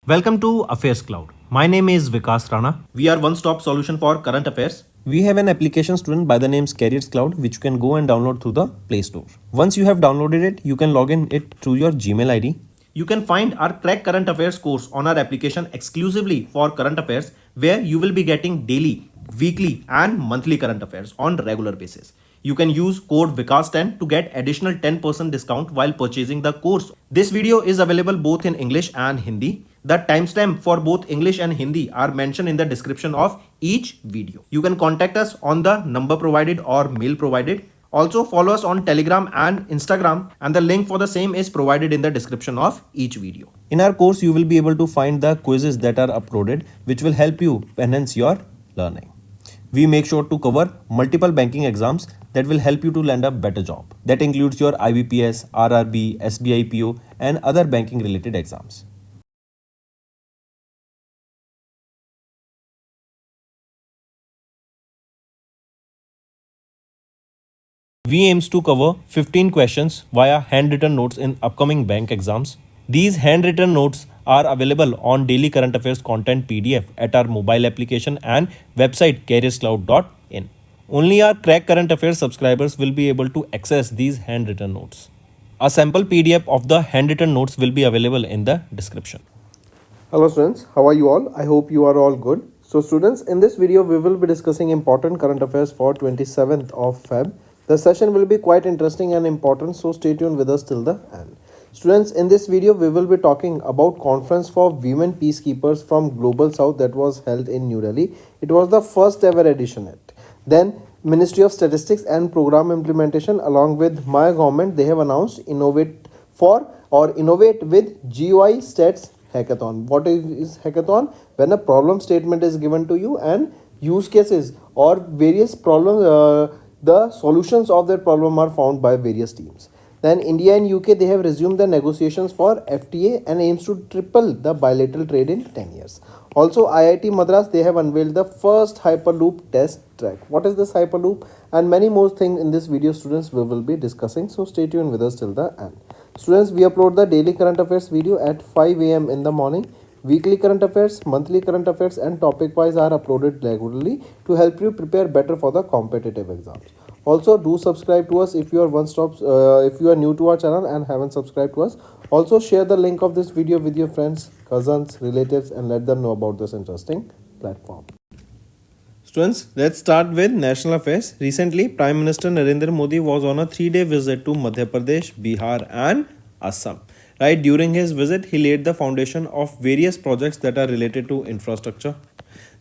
Welcome to Affairs Cloud. My name is Vikas Rana. We are one-stop solution for current affairs. We have an application student by the name Careers Cloud which you can go and download through the Play Store. Once you have downloaded it, you can log in it through your Gmail ID. You can find our Crack Current Affairs course on our application exclusively for current affairs, where you will be getting daily, weekly and monthly current affairs on regular basis. You can use code VIKAS10 to get additional 10% discount while purchasing the course. This video is available both in English and Hindi. The timestamp for both English and Hindi are mentioned in the description of each video. You can contact us on the number provided or mail provided. Also follow us on Telegram and Instagram, and the link for the same is provided in the description of each video. In our course, you will be able to find the quizzes that are uploaded which will help you enhance your learning. We make sure to cover multiple banking exams that will help you to land a better job. That includes your IBPS, RRB, SBI PO and other banking related exams. We aims to cover 15 questions via handwritten notes in upcoming bank exams. These handwritten notes are available on Daily Current Affairs content PDF at our mobile application and website careerscloud.in. Only our Crack Current Affairs subscribers will be able to access these handwritten notes. A sample PDF of the handwritten notes will be available in the description. Hello students, how are you all? I hope you are all good. So students, in this video we will be discussing important current affairs for 27th of Feb. The session will be quite interesting and important, so stay tuned with us till the end. Students, in this video we will be talking about conference for women peacekeepers from Global South that was held in New Delhi. It was the first ever edition. Then Ministry of Statistics and Program Implementation along with my government, they have announced Innovate with GUI Stats Hackathon. What is hackathon? When a problem statement is given to you and use cases or various problems, the solutions of that problem are found by various teams. Then India and UK, they have resumed the negotiations for FTA and aims to triple the bilateral trade in 10 years. Also, IIT Madras, they have unveiled the first Hyperloop test track. What is this Hyperloop? And many more things in this video, students, we will be discussing. So stay tuned with us till the end. Students, we upload the daily current affairs video at 5 a.m. in the morning. Weekly current affairs, monthly current affairs and topic wise are uploaded regularly to help you prepare better for the competitive exams. Also, do subscribe to us if you are if you are new to our channel and haven't subscribed to us. Also, share the link of this video with your friends, cousins, relatives and let them know about this interesting platform. Students, let's start with national affairs. Recently, Prime Minister Narendra Modi was on a 3-day visit to Madhya Pradesh, Bihar and Assam. Right, during his visit, he laid the foundation of various projects that are related to infrastructure,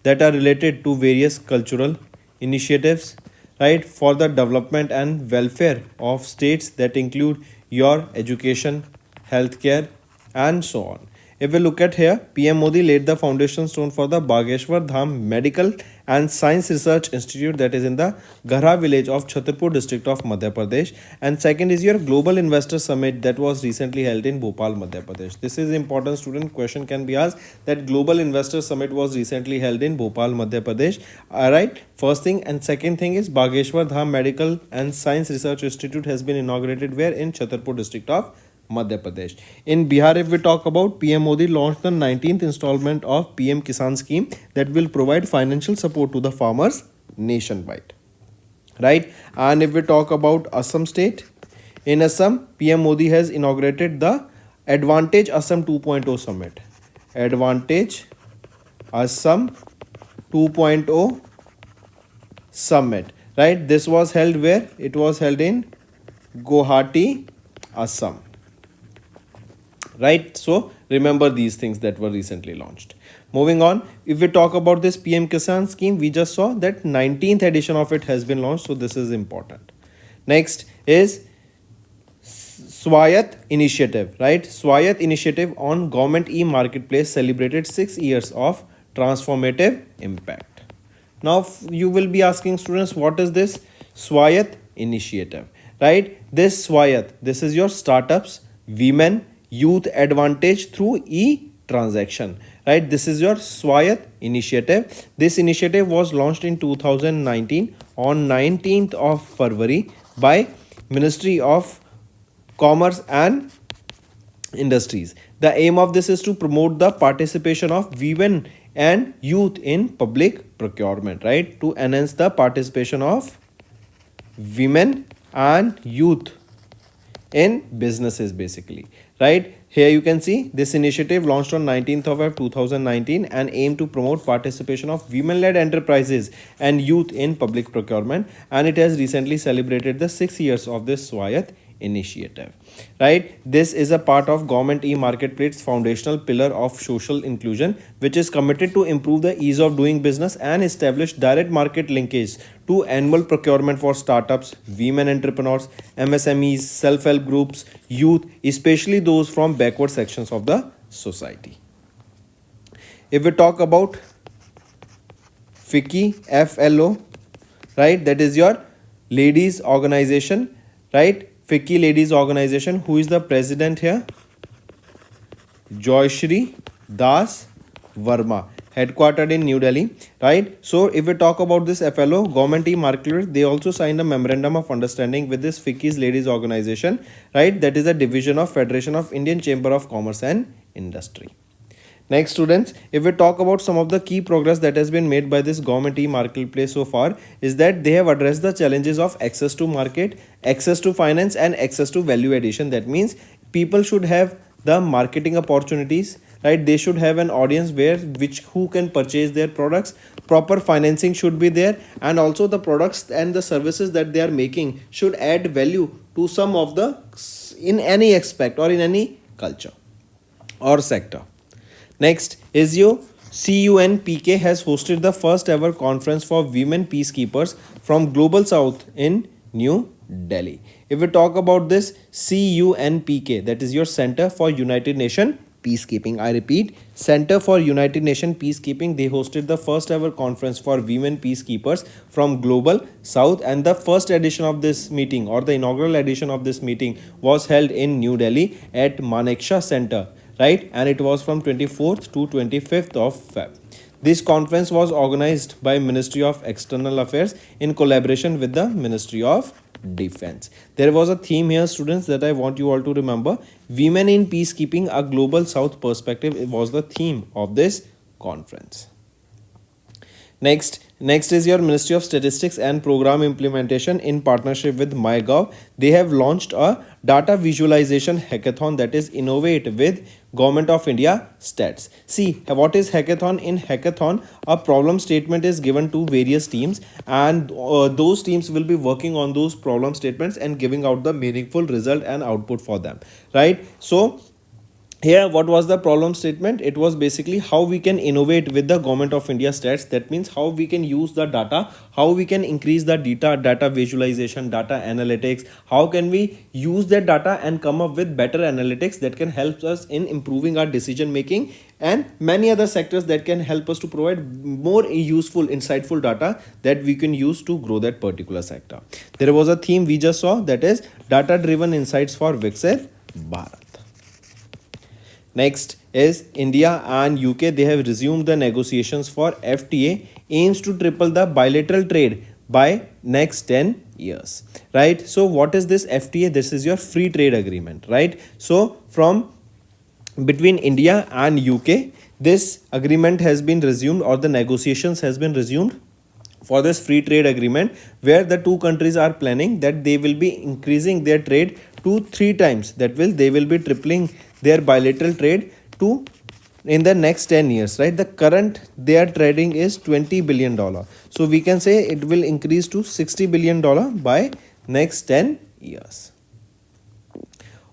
that are related to various cultural initiatives, right, for the development and welfare of states that include your education, healthcare and so on. If we look at here, PM Modi laid the foundation stone for the Bageshwar Dham Medical and Science Research Institute that is in the Garha village of Chhatarpur district of Madhya Pradesh. And second is your Global Investor Summit that was recently held in Bhopal, Madhya Pradesh. This is important, student. Question can be asked that Global Investor Summit was recently held in Bhopal, Madhya Pradesh. Alright, first thing. And second thing is Bageshwar Dham Medical and Science Research Institute has been inaugurated where? In Chhatarpur district of Madhya Pradesh. In Bihar, if we talk about, PM Modi launched the 19th installment of PM Kisan scheme that will provide financial support to the farmers nationwide. Right? And if we talk about Assam state, in Assam, PM Modi has inaugurated the Advantage Assam 2.0 summit. Advantage Assam 2.0 summit. Right? This was held where? It was held in Guwahati, Assam. Right, so remember these things that were recently launched. Moving on, if we talk about this PM Kisan scheme, we just saw that 19th edition of it has been launched, so this is important. Next is Swayat initiative, right? Swayat initiative on government e-marketplace celebrated 6 years of transformative impact. Now you will be asking students, what is this Swayat initiative, right? This Swayat, this is your startups, women, youth advantage through e-transaction, right? This is your Swayat initiative. This initiative was launched in 2019 on 19th of February by Ministry of Commerce and Industries. The aim of this is to promote the participation of women and youth in public procurement, right? To enhance the participation of women and youth in businesses, basically, right? Here you can see this initiative launched on 19th of Feb 2019 and aim to promote participation of women-led enterprises and youth in public procurement, and it has recently celebrated the 6 years of this Swayat initiative, right? This is a part of government e-marketplace foundational pillar of social inclusion, which is committed to improve the ease of doing business and establish direct market linkage to annual procurement for startups, women entrepreneurs, MSMEs, self-help groups, youth, especially those from backward sections of the society. If we talk about FICCI, FLO, right, that is your ladies organization, right? FICCI ladies organization. Who is the president here? Joyshri Das Verma, headquartered in New Delhi, right? So if we talk about this FLO, Government e-Marketplace, they also signed a memorandum of understanding with this FICCI's ladies organization, right? That is a division of Federation of Indian Chamber of Commerce and Industry. Next, students, if we talk about some of the key progress that has been made by this government e-marketplace so far, is that they have addressed the challenges of access to market, access to finance, and access to value addition. That means people should have the marketing opportunities, right? They should have an audience who can purchase their products. Proper financing should be there, and also the products and the services that they are making should add value to some of the in any aspect or in any culture or sector. Next is your CUNPK has hosted the first ever conference for women peacekeepers from Global South in New Delhi. If we talk about this CUNPK, that is your Center for United Nations Peacekeeping. I repeat, Center for United Nations Peacekeeping. They hosted the first ever conference for women peacekeepers from Global South, and the first edition of this meeting, or the inaugural edition of this meeting, was held in New Delhi at Manekshaw Center, right? And it was from 24th to 25th of Feb. This conference was organized by Ministry of External Affairs in collaboration with the Ministry of Defense. There was a theme here, students, that I want you all to remember. Women in Peacekeeping, a Global South Perspective, it was the theme of this conference. Next is your Ministry of Statistics and Program Implementation in partnership with MyGov. They have launched a data visualization hackathon, that is Innovate with Government of India Stats. See, what is hackathon? In hackathon, a problem statement is given to various teams, and those teams will be working on those problem statements and giving out the meaningful result and output for them, right? So here, what was the problem statement? It was basically how we can innovate with the Government of India Stats. That means how we can use the data, how we can increase the data visualization, data analytics, how can we use that data and come up with better analytics that can help us in improving our decision making, and many other sectors that can help us to provide more useful, insightful data that we can use to grow that particular sector. There was a theme we just saw, that is data driven insights for Viksit Bharat. Next is India and UK. They have resumed the negotiations for FTA, aims to triple the bilateral trade by next 10 years, right? So what is this FTA? This is your free trade agreement, right? So from between India and UK, this agreement has been resumed, or the negotiations has been resumed for this free trade agreement, where the two countries are planning that they will be increasing their trade to 3 times. They will be tripling their bilateral trade to in the next 10 years, right? The current they are trading is $20 billion. So we can say it will increase to $60 billion by next 10 years.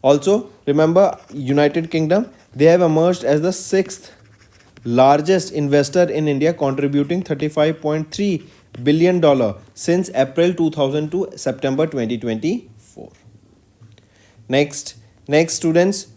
Also, remember, United Kingdom, they have emerged as the 6th largest investor in India, contributing $35.3 billion since April 2000 to September 2024. Next, students,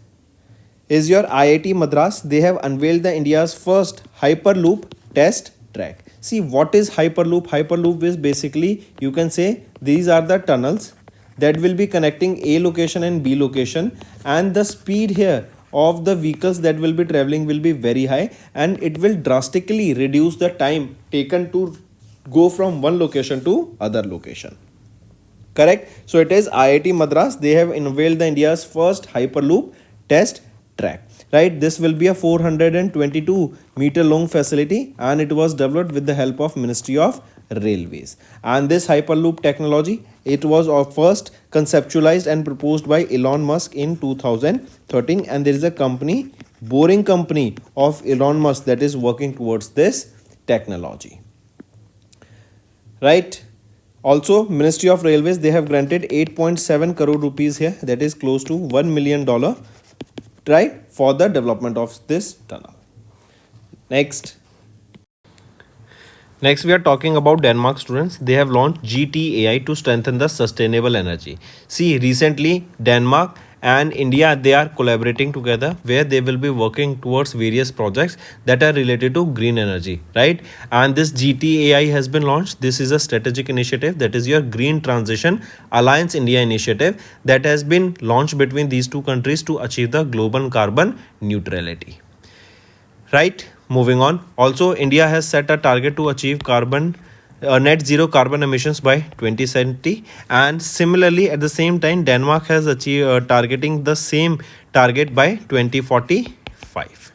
is your IIT Madras. They have unveiled the India's first Hyperloop test track. See, what is Hyperloop? Hyperloop is basically, you can say, these are the tunnels that will be connecting A location and B location, and the speed here of the vehicles that will be traveling will be very high, and it will drastically reduce the time taken to go from one location to other location. Correct? So it is IIT Madras. They have unveiled the India's first Hyperloop test track. right? This will be a 422 meter long facility, and it was developed with the help of Ministry of Railways. And this hyperloop technology, it was first conceptualized and proposed by Elon Musk in 2013, and there is a company, Boring Company of Elon Musk, that is working towards this technology, right? Also, Ministry of Railways, they have granted 8.7 crore rupees here, that is close to $1 million, right, for the development of this tunnel. Next, we are talking about Denmark students. They have launched GTAI to strengthen the sustainable energy. See, recently Denmark and India, they are collaborating together, where they will be working towards various projects that are related to green energy, right? And this GTAI has been launched. This is a strategic initiative, that is your Green Transition Alliance India initiative, that has been launched between these two countries to achieve the global carbon neutrality, right? Moving on, also India has set a target to achieve net zero carbon emissions by 2070, and similarly at the same time Denmark has achieved targeting the same target by 2045.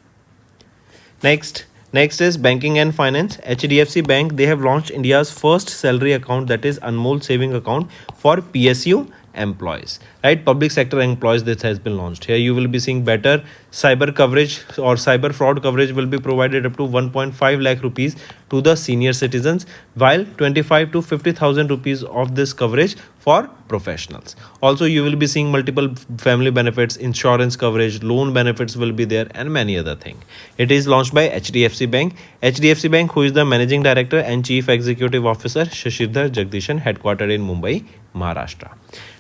Next is banking and finance. HDFC Bank, they have launched India's first salary account, that is Anmol saving account for PSU employees, right? Public sector employees, this has been launched. Here you will be seeing better cyber coverage, or cyber fraud coverage will be provided up to 1.5 lakh rupees to the senior citizens, while 25 to 50,000 rupees of this coverage for professionals. Also, you will be seeing multiple family benefits, insurance coverage, loan benefits will be there, and many other things. It is launched by HDFC Bank. HDFC Bank, who is the managing director and chief executive officer, Shashidhar Jagdishan, headquartered in Mumbai, Maharashtra.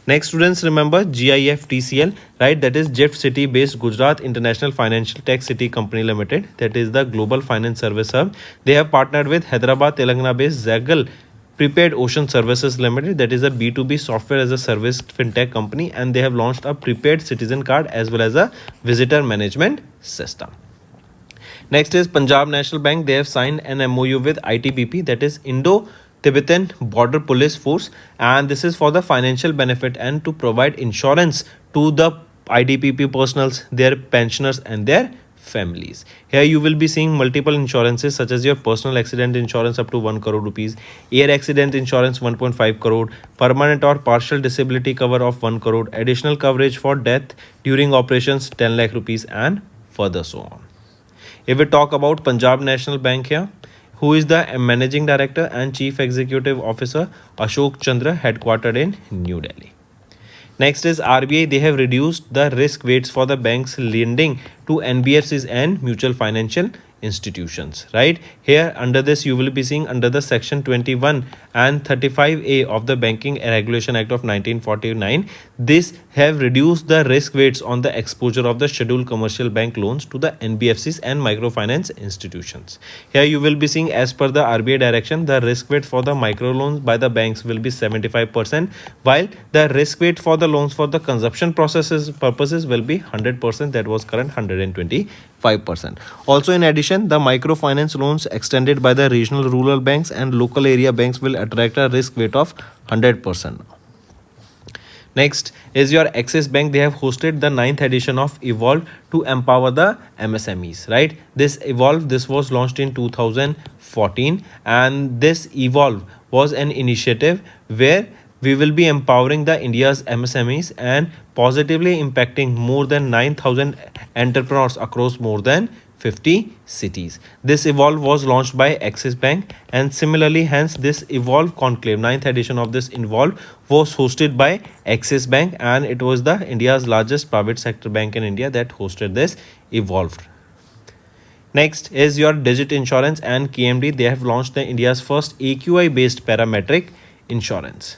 Next, students, remember GIF TCL, right? That is GIFT City based Gujarat International Financial Tech City Company Limited. That is the global finance service hub. They have partnered with Hyderabad, Telangana based Zaggle Prepaid Ocean Services Limited, that is a B2B software as a service fintech company, and they have launched a prepaid citizen card as well as a visitor management system. Next is Punjab National Bank. They have signed an MOU with ITBP, that is Indo-Tibetan Border Police Force, and this is for the financial benefit and to provide insurance to the ITBP personals, their pensioners and their families. Here you will be seeing multiple insurances such as your personal accident insurance up to 1 crore rupees, air accident insurance 1.5 crore, permanent or partial disability cover of 1 crore, additional coverage for death during operations 10 lakh rupees, and further so on. If we talk about Punjab National Bank here, who is the managing director and chief executive officer, Ashok Chandra, headquartered in New Delhi. Next is RBI. They have reduced the risk weights for the banks lending to NBFCs and mutual financial institutions, right? Here under this you will be seeing under the section 21 and 35A of the Banking Regulation Act of 1949, this have reduced the risk weights on the exposure of the scheduled commercial bank loans to the NBFCs and microfinance institutions. Here you will be seeing, as per the RBI direction, the risk weight for the micro loans by the banks will be 75%, while the risk weight for the loans for the consumption purposes will be 100%, that was current 125%. Also, in addition, the microfinance loans extended by the regional rural banks and local area banks will attract a risk weight of 100%. Next is your Axis Bank. They have hosted the 9th edition of Evolve to empower the MSMEs, right? This Evolve, this was launched in 2014, and this Evolve was an initiative where we will be empowering the India's MSMEs and positively impacting more than 9,000 entrepreneurs across more than 50 cities. This Evolve was launched by Axis Bank, and similarly, hence this Evolve Conclave, 9th edition of this Evolve, was hosted by Axis Bank, and it was the India's largest private sector bank in India that hosted this Evolve. Next is your Digit Insurance and KMD. They have launched the India's first AQI based parametric insurance.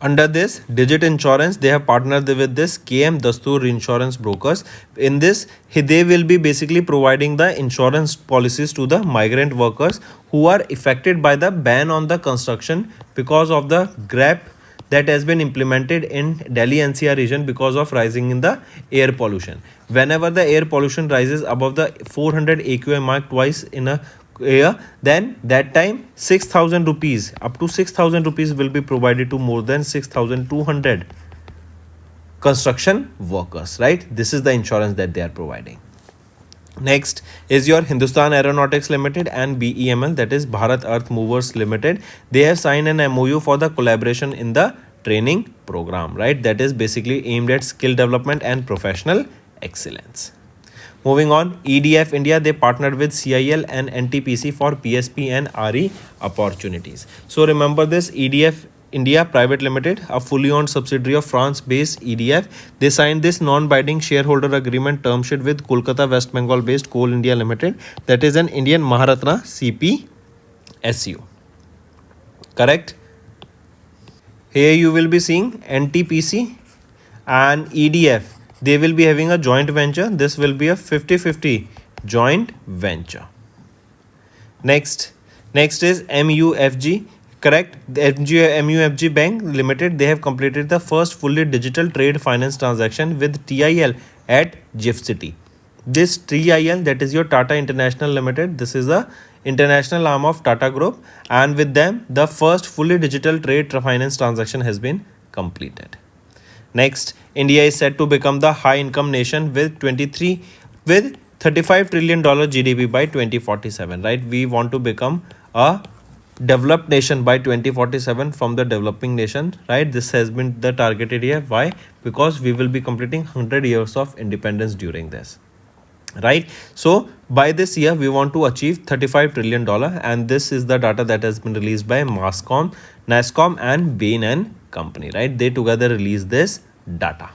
Under this Digit Insurance, they have partnered with this KM Dastur Insurance Brokers. In this, they will be basically providing the insurance policies to the migrant workers who are affected by the ban on the construction because of the GRAP that has been implemented in Delhi NCR region because of rising in the air pollution. Whenever the air pollution rises above the 400 AQI mark twice in a year, then that time 6,000 rupees, up to 6,000 rupees will be provided to more than 6,200 construction workers, right? This is the insurance that they are providing. Next is your Hindustan Aeronautics Limited and BEML, that is Bharat Earth Movers Limited. They have signed an MOU for the collaboration in the training program, right? That is basically aimed at skill development and professional excellence. Moving on, EDF India, they partnered with CIL and NTPC for PSP and RE opportunities. So remember this, EDF India Private Limited, a fully owned subsidiary of France-based EDF, they signed this non-binding shareholder agreement term sheet with Kolkata West Bengal-based Coal India Limited, that is an Indian Maharatna CPSU. Correct? Here you will be seeing NTPC and EDF. They will be having a joint venture. This will be a 50-50 joint venture. Next is MUFG. Correct. The MUFG Bank Limited, they have completed the first fully digital trade finance transaction with TIL at GIFT City. This TIL, that is your Tata International Limited, this is a international arm of Tata Group, and with them the first fully digital trade finance transaction has been completed. Next, India is set to become the high income nation with $35 trillion GDP by 2047, right? We want to become a developed nation by 2047 from the developing nation, right? This has been the targeted year. Why? Because we will be completing 100 years of independence during this, right? So by this year we want to achieve $35 trillion, and this is the data that has been released by NASSCOM and Bain and Company, right? They together release this data.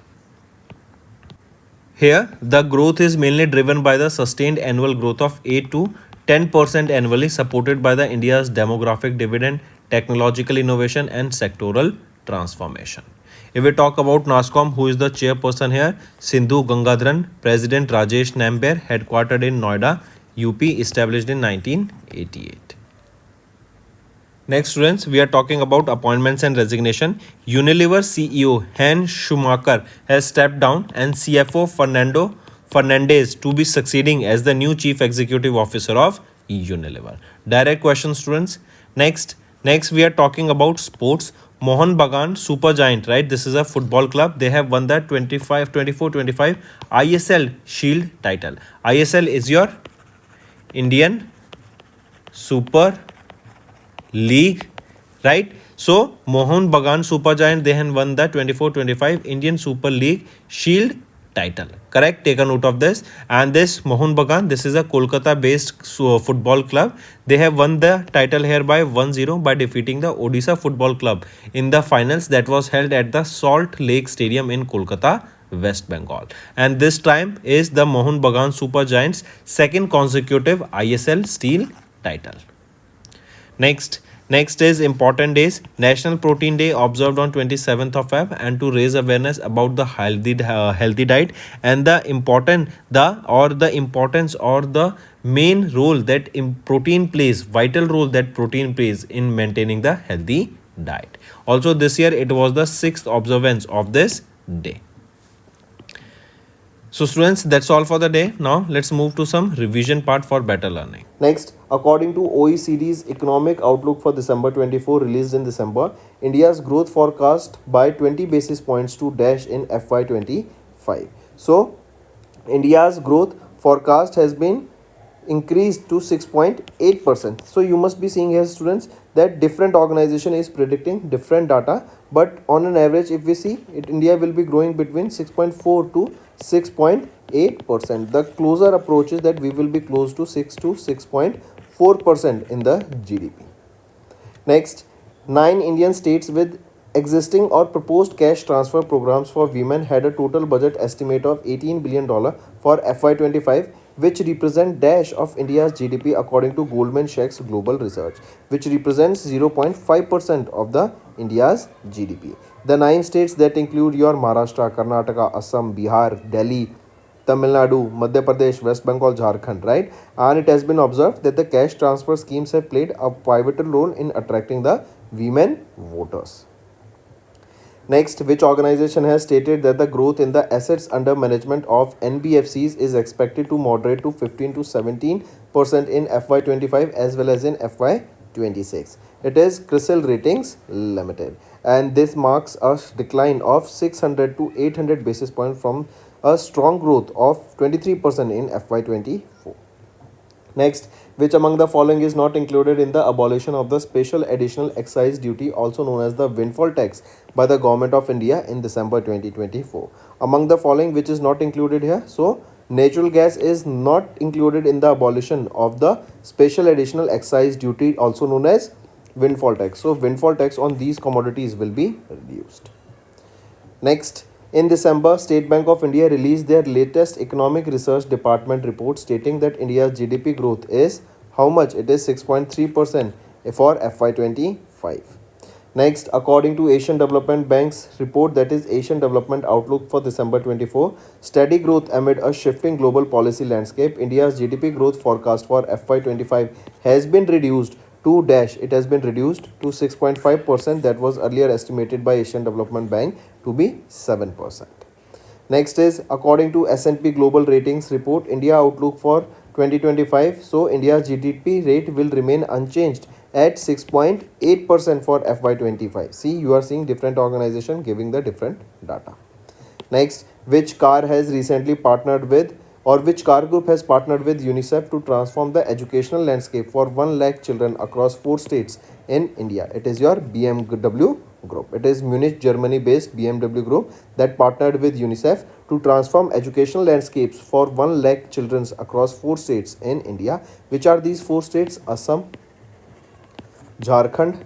Here the growth is mainly driven by the sustained annual growth of 8 to 10% annually, supported by the India's demographic dividend, technological innovation and sectoral transformation. If we talk about NASSCOM, who is the chairperson here? Sindhu Gangadharan. President Rajesh Nambiar, headquartered in Noida, UP, established in 1988. Next, students, we are talking about appointments and resignation. Unilever CEO Hein Schumacher has stepped down, and CFO Fernando Fernandez to be succeeding as the new Chief Executive Officer of Unilever. Direct question, students. Next we are talking about sports. Mohun Bagan Supergiant, right? This is a football club. They have won the 24-25 ISL Shield title. ISL is your Indian Super League, right? So Mohun Bagan Supergiant, they have won the 24-25 Indian Super League Shield title. Correct? Take a note of this. And this Mohun Bagan, this is a Kolkata based football club. They have won the title here by 1-0 by defeating the Odisha Football Club in the finals that was held at the Salt Lake Stadium in Kolkata, West Bengal. And this time is the Mohun Bagan Supergiants' second consecutive ISL Steel title. Next is important days. National Protein Day observed on 27th of Feb, and to raise awareness about the healthy diet and the importance or the main role that vital role that protein plays in maintaining the healthy diet. Also this year it was the 6th observance of this day. So students, that's all for the day. Now let's move to some revision part for better learning. Next, according to OECD's Economic Outlook for December 24 released in December, India's growth forecast by 20 basis points to dash in FY25. So, India's growth forecast has been increased to 6.8%. So you must be seeing here, students, that different organization is predicting different data, but on an average if we see it, India will be growing between 6.4 to 6.8%. The closer approach is that we will be close to 6 to 6.4% in the GDP. Next, 9 Indian states with existing or proposed cash transfer programs for women had a total budget estimate of $18 billion for FY25, which represent dash of India's GDP according to Goldman Sachs Global Research, which represents 0.5% of the India's GDP. The 9 states that include your Maharashtra, Karnataka, Assam, Bihar, Delhi, Tamil Nadu, Madhya Pradesh, West Bengal, Jharkhand, right? And it has been observed that the cash transfer schemes have played a pivotal role in attracting the women voters. Next, which organization has stated that the growth in the assets under management of NBFCs is expected to moderate to 15 to 17% in FY25 as well as in FY26? It is CRISIL Ratings Limited, and this marks a decline of 600 to 800 basis points from a strong growth of 23% in FY24. Next, which among the following is not included in the abolition of the special additional excise duty, also known as the windfall tax, by the government of India in December 2024? Among the following, which is not included here? So, natural gas is not included in the abolition of the special additional excise duty, also known as windfall tax. So, windfall tax on these commodities will be reduced. Next, in December, State Bank of India released their latest Economic Research Department report stating that India's GDP growth is how much? It is 6.3% for FY25. Next, according to Asian Development Bank's report, that is Asian Development Outlook for December 24, steady growth amid a shifting global policy landscape, India's GDP growth forecast for FY25 has been reduced to dash. It has been reduced to 6.5%, that was earlier estimated by Asian Development Bank to be 7%. Next is according to S&P Global Ratings report, India outlook for 2025. So India's GDP rate will remain unchanged at 6.8% for FY25. See, you are seeing different organization giving the different data. Next, which car has recently partnered with, or which car group has partnered with UNICEF to transform the educational landscape for 1 lakh children across 4 states in India? It is your BMW group. It is Munich, Germany based BMW group that partnered with UNICEF to transform educational landscapes for 1 lakh children across 4 states in India. Which are these 4 states? Assam, Jharkhand,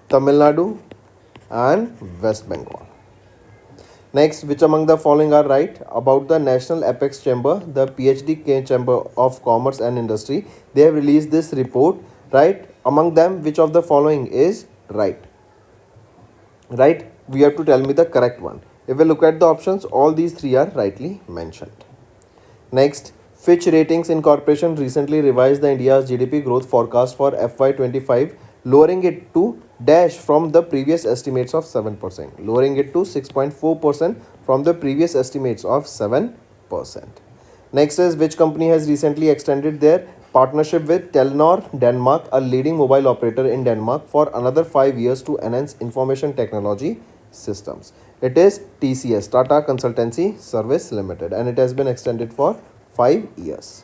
Tamil Nadu and West Bengal. Next, which among the following are right? About the National Apex Chamber, the PhD Chamber of Commerce and Industry, they have released this report, right? Among them, which of the following is right? Right? We have to tell me the correct one. If we look at the options, all these 3 are rightly mentioned. Next, Fitch Ratings Incorporation recently revised the India's GDP growth forecast for FY25, lowering it to dash from the previous estimates of 7%, lowering it to 6.4% from the previous estimates of 7%. Next is which company has recently extended their partnership with Telenor Denmark, a leading mobile operator in Denmark, for another 5 years to enhance information technology systems. It is TCS, Tata Consultancy Service Limited, and it has been extended for 5 years.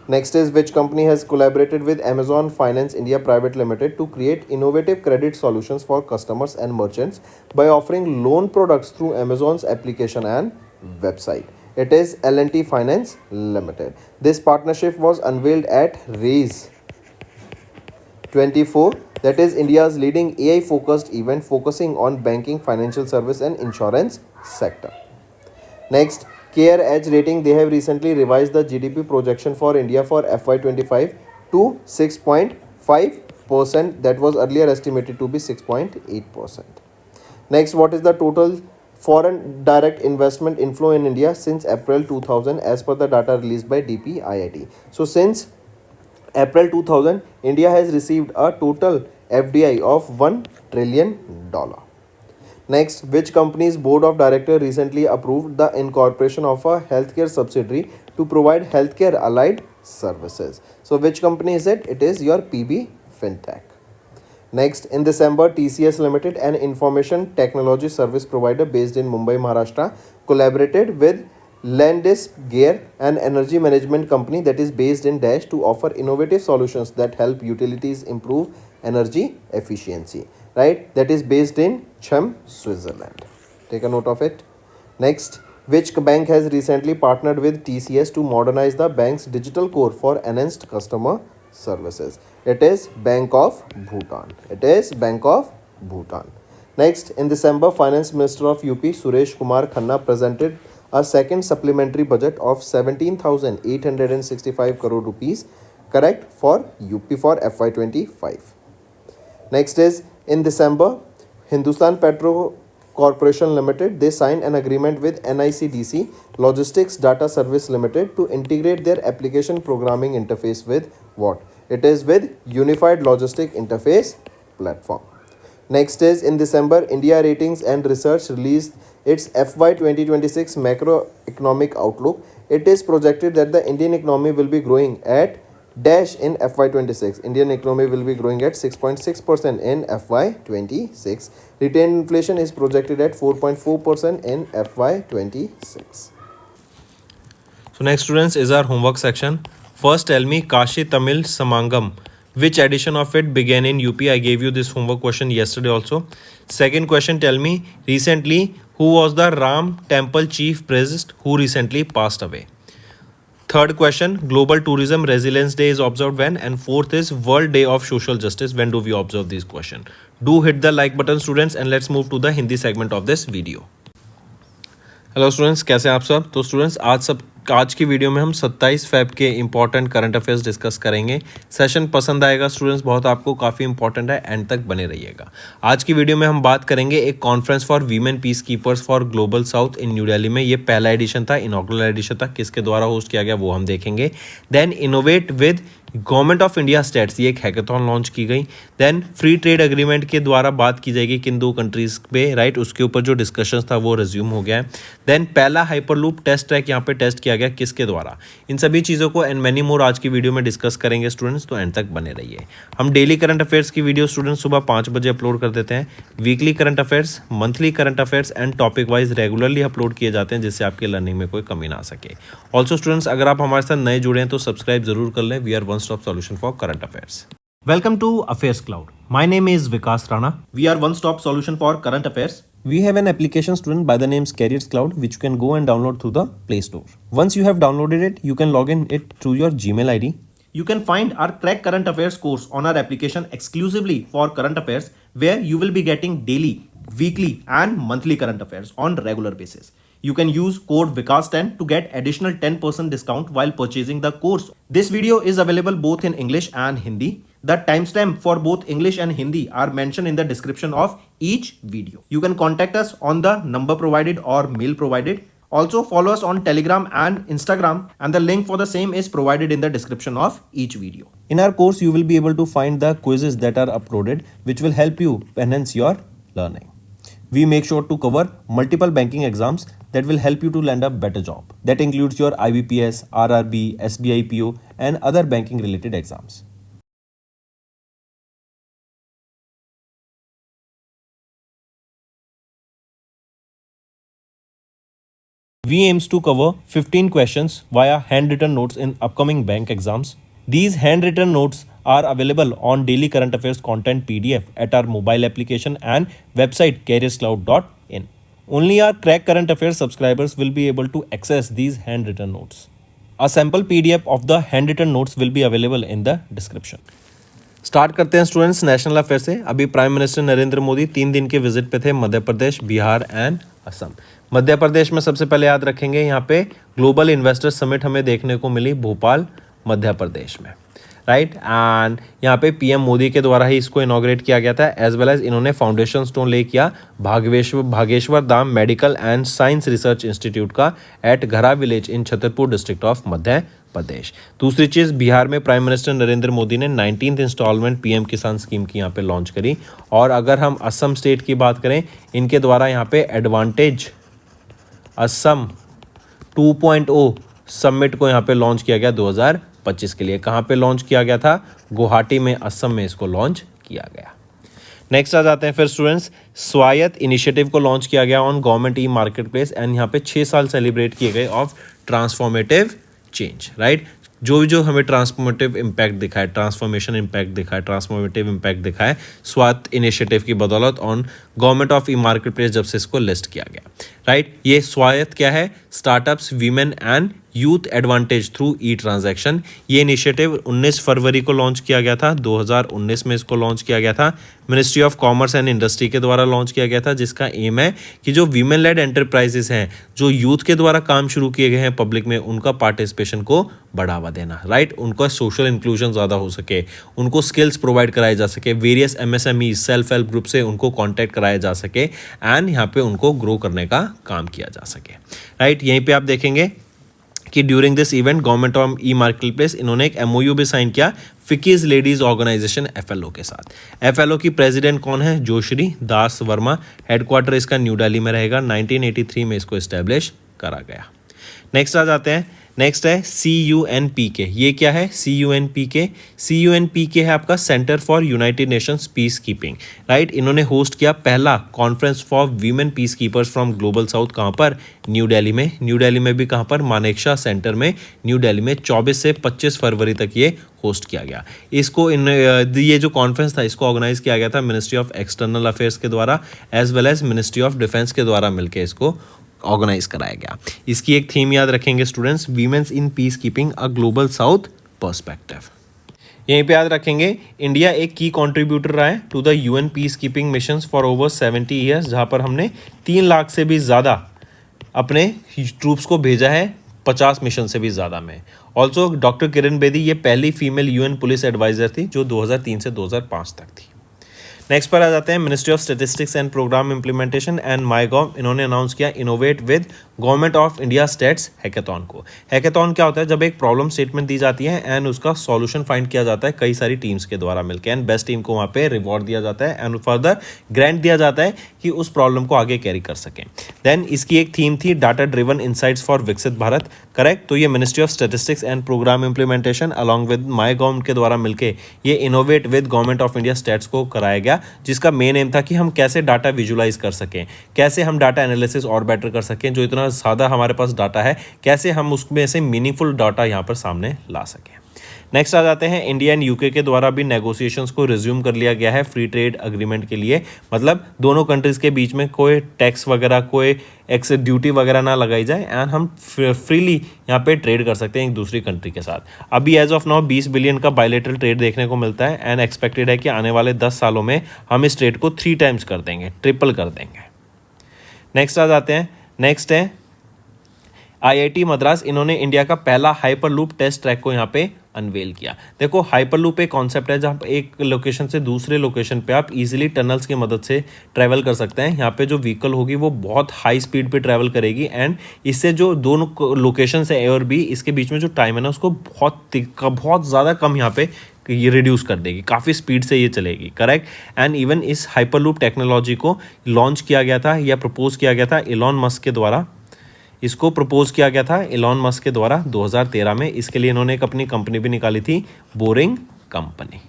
Next is which company has collaborated with Amazon Finance India Private Limited to create innovative credit solutions for customers and merchants by offering loan products through Amazon's application and website. It is L&T Finance Limited. This partnership was unveiled at RAISE 24, that is India's leading AI focused event focusing on banking, financial service and insurance sector. Next, Care Edge Rating, they have recently revised the GDP projection for India for FY25 to 6.5%, that was earlier estimated to be 6.8%. Next, what is the total foreign direct investment inflow in India since April 2000 as per the data released by DPIIT? So since April 2000, India has received a total FDI of $1 trillion. Next, which company's board of directors recently approved the incorporation of a healthcare subsidiary to provide healthcare allied services? So which company is it? It is your PB Fintech. Next, in December, TCS Limited, an information technology service provider based in Mumbai, Maharashtra, collaborated with Landis Gear, an energy management company that is based in Dash, to offer innovative solutions that help utilities improve energy efficiency. Right? That is based in Chem, Switzerland. Take a note of it. Next, which bank has recently partnered with TCS to modernize the bank's digital core for enhanced customer services? It is Bank of Bhutan. It is Bank of Bhutan. Next, in December, Finance Minister of UP Suresh Kumar Khanna presented a second supplementary budget of 17,865 crore rupees, correct, for UP for FY25. Next is in December, Hindustan Petro Corporation Limited, they signed an agreement with NICDC Logistics Data Service Limited to integrate their application programming interface with what? It is with Unified Logistic Interface Platform. Next is in December, India Ratings and Research released its FY 2026 macroeconomic outlook. It is projected that the Indian economy will be growing at dash in FY26. Indian economy will be growing at 6.6% in FY26. Retained inflation is projected at 4.4% in FY26. So next students is our homework section. First tell me Kashi Tamil Samangam. Which edition of it began in UP? I gave you this homework question yesterday also. Second question, tell me recently who was the Ram Temple chief priest who recently passed away? Third question, Global Tourism Resilience Day is observed when? And fourth is World Day of Social Justice. When do we observe these questions? Do hit the like button students and let's move to the Hindi segment of this video. Hello students, कैसे हैं आप सब? तो students आज की video में हम 27 Feb के इंपॉर्टेंट करंट अफेयर्स डिस्कस करेंगे। सेशन पसंद आएगा स्टूडेंट्स, बहुत आपको काफ़ी इंपॉर्टेंट है, एंड तक बने रहिएगा। आज की वीडियो में हम बात करेंगे एक conference for women peace keepers for global south in new Delhi में। ये पहला एडिशन था, इनॉग्रेल एडिशन था। किसके द्वारा होस्ट किया गया वो हम देखेंगे। Then innovate with government of India states, ये एक हैकेथॉन लॉन्च की गई। देन फ्री ट्रेड एग्रीमेंट के द्वारा बात की जाएगी किन दो कंट्रीज पे, राइट, उसके ऊपर जो डिस्कशन था वो रिज्यूम हो गया है। देन पहला हाइपरलूप टेस्ट ट्रैक यहाँ पे टेस्ट किया गया, किसके द्वारा? इन सभी चीज़ों को एंड मैनी मोर आज की वीडियो में डिस्कस करेंगे स्टूडेंट्स, तो एंड तक बने रहिए। हम डेली करंट अफेयर्स की वीडियो स्टूडेंट्स सुबह 5 बजे अपलोड कर देते हैं। Weekly current affairs, monthly current affairs and topic wise regularly upload किए जाते हैं, जिससे आपकी लर्निंग में कोई कमी ना आ सके। ऑल्सो स्टूडेंट्स, अगर आप हमारे साथ नए जुड़े हैं तो सब्सक्राइब जरूर कर लें। We are one stop solution for current affairs. Welcome to Affairs Cloud. My name is Vikas Rana. We are one-stop solution for current affairs. We have an application student by the name Careers Cloud, which you can go and download through the Play Store. Once you have downloaded it, you can log in it through your Gmail ID. You can find our Crack Current Affairs course on our application exclusively for current affairs, where you will be getting daily, weekly and monthly current affairs on regular basis. You can use code VIKAS10 to get additional 10% discount while purchasing the course. This video is available both in English and Hindi. The timestamp for both English and Hindi are mentioned in the description of each video. You can contact us on the number provided or mail provided. Also follow us on Telegram and Instagram, and the link for the same is provided in the description of each video. In our course, you will be able to find the quizzes that are uploaded, which will help you enhance your learning. We make sure to cover multiple banking exams that will help you to land a better job. That includes your IBPS, RRB, SBI PO and other banking related exams. We aims to cover 15 questions via handwritten notes in upcoming bank exams. These handwritten notes are available on daily current affairs content PDF at our mobile application and website careerscloud.in. Only our Crack Current Affairs subscribers will be able to access these handwritten notes. A sample PDF of the handwritten notes will be available in the description. Start करते हैं students national affair से। अभी prime minister Narendra Modi 3 दिन के visit पे थे Madhya Pradesh, Bihar and Assam. Madhya Pradesh में सबसे पहले याद रखेंगे यहाँ पे ग्लोबल इन्वेस्टर समिट हमें देखने को मिली भोपाल मध्य प्रदेश में, राइट। एंड यहाँ पे पीएम मोदी के द्वारा ही इसको इनॉग्रेट किया गया था, एज वेल एज इन्होंने फाउंडेशन स्टोन ले किया Bageshwar Dham medical and science research institute का at Ghara village in Chhatarpur district of Madhya Pradesh. दूसरी चीज़, बिहार में प्राइम मिनिस्टर नरेंद्र मोदी ने 19th इंस्टॉलमेंट पीएम किसान स्कीम की यहाँ पे लॉन्च करी। और अगर हम असम स्टेट की बात करें, इनके द्वारा यहाँ पे एडवांटेज असम 2.0 समिट को यहाँ पे लॉन्च किया गया 2025 के लिए। कहाँ पे लॉन्च किया गया था? गुवाहाटी में, असम में इसको लॉन्च किया गया। नेक्स्ट आ जाते हैं फिर स्टूडेंट्स, स्वायत्त इनिशिएटिव को लॉन्च किया गया on government e market place and यहाँ पे 6 साल सेलिब्रेट किए गए ऑफ ट्रांसफॉर्मेटिव चेंज, राइट। जो हमें ट्रांसफॉर्मेटिव इम्पैक्ट दिखा है, ट्रांसफॉर्मेशन इम्पैक्ट दिखा है, ट्रांसफॉर्मेटिव इम्पैक्ट दिखा है स्वायत्त इनिशिएटिव की बदौलत on government of E market place जब से इसको लिस्ट किया गया, राइट। ये स्वायत्त क्या है? Startups, women and youth advantage through E transaction. ये इनिशिएटिव 19 फरवरी को लॉन्च किया गया था, 2019 में इसको लॉन्च किया गया था। Ministry of commerce and industry के द्वारा लॉन्च किया गया था, जिसका एम है कि जो वीमेन लेड एंटरप्राइजेस हैं, जो यूथ के द्वारा काम शुरू किए गए हैं पब्लिक में, उनका पार्टिसिपेशन को बढ़ावा देना, राइट। उनका सोशल इंक्लूजन ज़्यादा हो सके, उनको स्किल्स प्रोवाइड कराए जा सके, various MSME self help group से उनको कॉन्टैक्ट कराया जा सके एंड यहाँ पे उनको ग्रो करने का काम किया जा सके, राइट। यहीं पे आप देखेंगे कि during this event government of E market place इन्होंने एक MOU भी साइन किया फिकीज लेडीज ऑर्गेनाइजेशन FLO के साथ। FLO की प्रेसिडेंट कौन है? जोश्री दास वर्मा। हेडक्वार्टर इसका न्यू दिल्ली में रहेगा। 1983 में इसको इस्टेब्लिश करा गया। नेक्स्ट आ जाते हैं, नेक्स्ट है CUNPK। ये क्या है CUNPK? CUNPK है आपका centre for United Nations peace keeping, right. इन्होंने होस्ट किया पहला conference for women peace keepers from global south. कहाँ पर? न्यू दिल्ली में। न्यू दिल्ली में भी कहाँ पर? मानेकशा सेंटर में, न्यू दिल्ली में 24 से 25 फरवरी तक ये होस्ट किया गया। इसको ये जो कॉन्फ्रेंस था इसको ऑर्गेनाइज किया गया था मिनिस्ट्री ऑफ एक्सटर्नल अफेयर्स के द्वारा as well as ministry of defence के द्वारा मिलकर इसको ऑर्गेनाइज कराया गया। इसकी एक थीम याद रखेंगे students, women's in peace keeping a global south perspective. यहीं पे याद रखेंगे इंडिया एक की कंट्रीब्यूटर रहा है to the UN peace keeping missions for over 70 years, जहाँ पर हमने 3 लाख से भी ज़्यादा अपने ट्रूप्स को भेजा है 50 मिशन से भी ज़्यादा में। ऑल्सो डॉक्टर किरण बेदी ये पहली फीमेल UN पुलिस एडवाइज़र थी जो 2003 से 2005 तक थी। नेक्स्ट पर आ जाते हैं ministry of statistics and programme implementation and MyGov. इन्होंने अनाउंस किया innovate with government of India states hackathon को। हैकेथॉन क्या होता है? जब एक प्रॉब्लम स्टेटमेंट दी जाती है एंड उसका सॉल्यूशन फाइंड किया जाता है कई सारी टीम्स के द्वारा मिलकर, एंड बेस्ट टीम को वहाँ पे रिवॉर्ड दिया जाता है एंड फर्दर ग्रांट दिया जाता है कि उस प्रॉब्लम को आगे कैरी कर सकें। देन इसकी एक थीम थी डाटा ड्रिवन इनसाइट्स फॉर विकसित भारत, करेक्ट। तो ये ministry of statistics and programme implementation along with MyGov के द्वारा मिलकर ये innovate with government of India states को कराया गया, जिसका मेन एम था कि हम कैसे डाटा विजुलाइज कर सकें, कैसे हम डाटा एनालिसिस और बेटर कर सकें। जो इतना ज़्यादा हमारे पास डाटा है कैसे हम उसमें से मीनिंगफुल डाटा यहाँ पर सामने ला सकें। नेक्स्ट आ जाते हैं इंडिया एंड UK के द्वारा भी नेगोशिएशंस को रिज्यूम कर लिया गया है फ्री ट्रेड अग्रीमेंट के लिए। मतलब दोनों कंट्रीज़ के बीच में कोई टैक्स वगैरह कोई ड्यूटी वगैरह ना लगाई जाए एंड हम फ्रीली यहाँ पे ट्रेड कर सकते हैं एक दूसरी कंट्री के साथ। अभी एज ऑफ नाउ 20 बिलियन का बायलैटरल ट्रेड देखने को मिलता है एंड एक्सपेक्टेड है कि आने वाले 10 सालों में हम इस ट्रेड को 3 टाइम्स कर देंगे, ट्रिपल कर देंगे। नेक्स्ट आ जाते हैं, नेक्स्ट है IIT मद्रास। इन्होंने इंडिया का पहला हाइपरलूप टेस्ट ट्रैक को यहाँ पे अनवेल किया। देखो हाइपरलूप एक कॉन्सेप्ट है जहाँ एक लोकेशन से दूसरे लोकेशन पे आप इजीली टनल्स की मदद से ट्रैवल कर सकते हैं। यहाँ पे जो व्हीकल होगी वो बहुत हाई स्पीड पे ट्रैवल करेगी एंड इससे जो दोनों लोकेशन है A और B इसके बीच में जो टाइम है ना उसको बहुत ज़्यादा कम यहाँ पे ये रिड्यूस कर देगी, काफ़ी स्पीड से ये चलेगी, करेक्ट। एंड इवन इस हाइपरलूप टेक्नोलॉजी को लॉन्च किया गया था या प्रपोज किया गया था इलॉन मस्क के द्वारा। इसको प्रपोज किया गया था इलॉन मस्क के द्वारा 2013 में। इसके लिए इन्होंने एक अपनी कंपनी भी निकाली थी, बोरिंग कंपनी।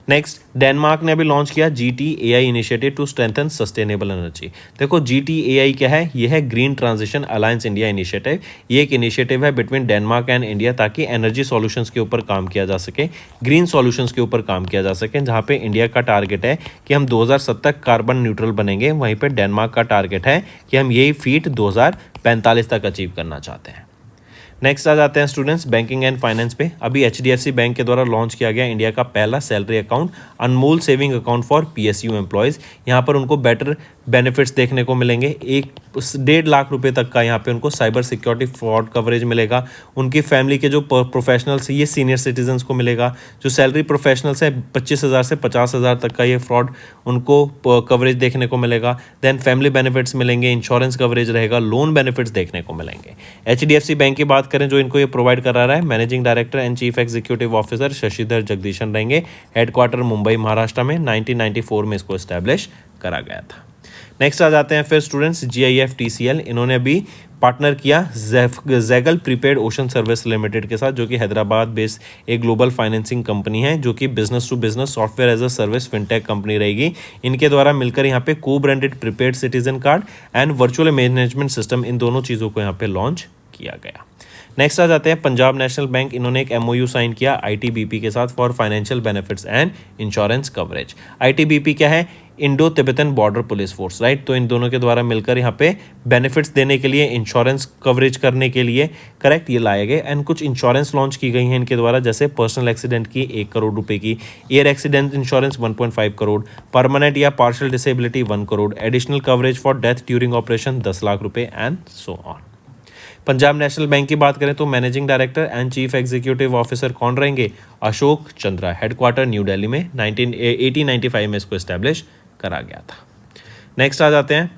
नेक्स्ट डेनमार्क ने अभी लॉन्च किया GTAI initiative to strengthen sustainable energy. देखो GTAI क्या है? ये है green transition alliance India initiative. ये एक इनिशिएटिव है बिटवीन डेनमार्क एंड इंडिया ताकि एनर्जी सॉल्यूशंस के ऊपर काम किया जा सके, ग्रीन सॉल्यूशंस के ऊपर काम किया जा सके। जहाँ पे इंडिया का टारगेट है कि हम 2070 तक कार्बन न्यूट्रल बनेंगे, वहीं पर डेनमार्क का टारगेट है कि हम यही फीट 2045 तक अचीव करना चाहते हैं। नेक्स्ट आ जाते हैं स्टूडेंट्स बैंकिंग एंड फाइनेंस पे। अभी HDFC बैंक के द्वारा लॉन्च किया गया इंडिया का पहला salary account Anmol saving account for PSU employees. यहाँ पर उनको बेटर बेनिफिट्स देखने को मिलेंगे। 1.5 लाख रुपए तक का यहाँ पे उनको साइबर सिक्योरिटी फ्रॉड कवरेज मिलेगा। उनकी फैमिली के जो प्रोफेशनल्स ये सीनियर सिटीजन्स को मिलेगा। जो सैलरी प्रोफेशनल्स है 25,000 से 50,000 तक का ये फ्रॉड उनको कवरेज देखने को मिलेगा। देन फैमिली बेनिफिट्स मिलेंगे, इंश्योरेंस कवरेज रहेगा, लोन बेनिफिट्स देखने को मिलेंगे। HDFC बैंक की बात करें जो इनको ये प्रोवाइड करा रहा है, managing director and chief executive officer Shashidhar Jagdishan रहेंगे। हेडक्वार्टर मुंबई महाराष्ट्र में 1994 में इसको एस्टैब्लिश करा गया था। नेक्स्ट आ जाते हैं फिर स्टूडेंट्स GIF TCL। इन्होंने अभी पार्टनर किया Zaggle prepaid ocean services limited के साथ, जो कि हैदराबाद बेस्ड एक ग्लोबल फाइनेंसिंग कंपनी है जो कि business to business software as a service fintech company रहेगी। इनके द्वारा मिलकर यहाँ पे को branded prepaid citizen card and virtual management system, इन दोनों चीज़ों को यहाँ पे लॉन्च किया गया। नेक्स्ट आ जाते हैं पंजाब नेशनल बैंक। इन्होंने एक MOU साइन किया ITBP के साथ for financial benefits and insurance coverage. ITBP क्या है? Indo Tibetan border police force, right. तो इन दोनों के द्वारा मिलकर यहाँ पे बेनिफिट्स देने के लिए, इंश्योरेंस कवरेज करने के लिए, करेक्ट, ये लाए गए। एंड कुछ इंश्योरेंस लॉन्च की गई हैं इनके द्वारा, जैसे पर्सनल एक्सीडेंट की 1 करोड़ रुपए की, air accident insurance 1.5 crore, permanent या partial disability 1 crore, additional coverage for death during operation 10 lakh रुपए and so on. Punjab national bank की बात करें तो managing director and chief executive officer कौन रहेंगे? अशोक चंद्रा। हेडक्वार्टर न्यू दिल्ली में 1895 में इसको एस्टैब्लिश करा गया था। नेक्स्ट आ जाते हैं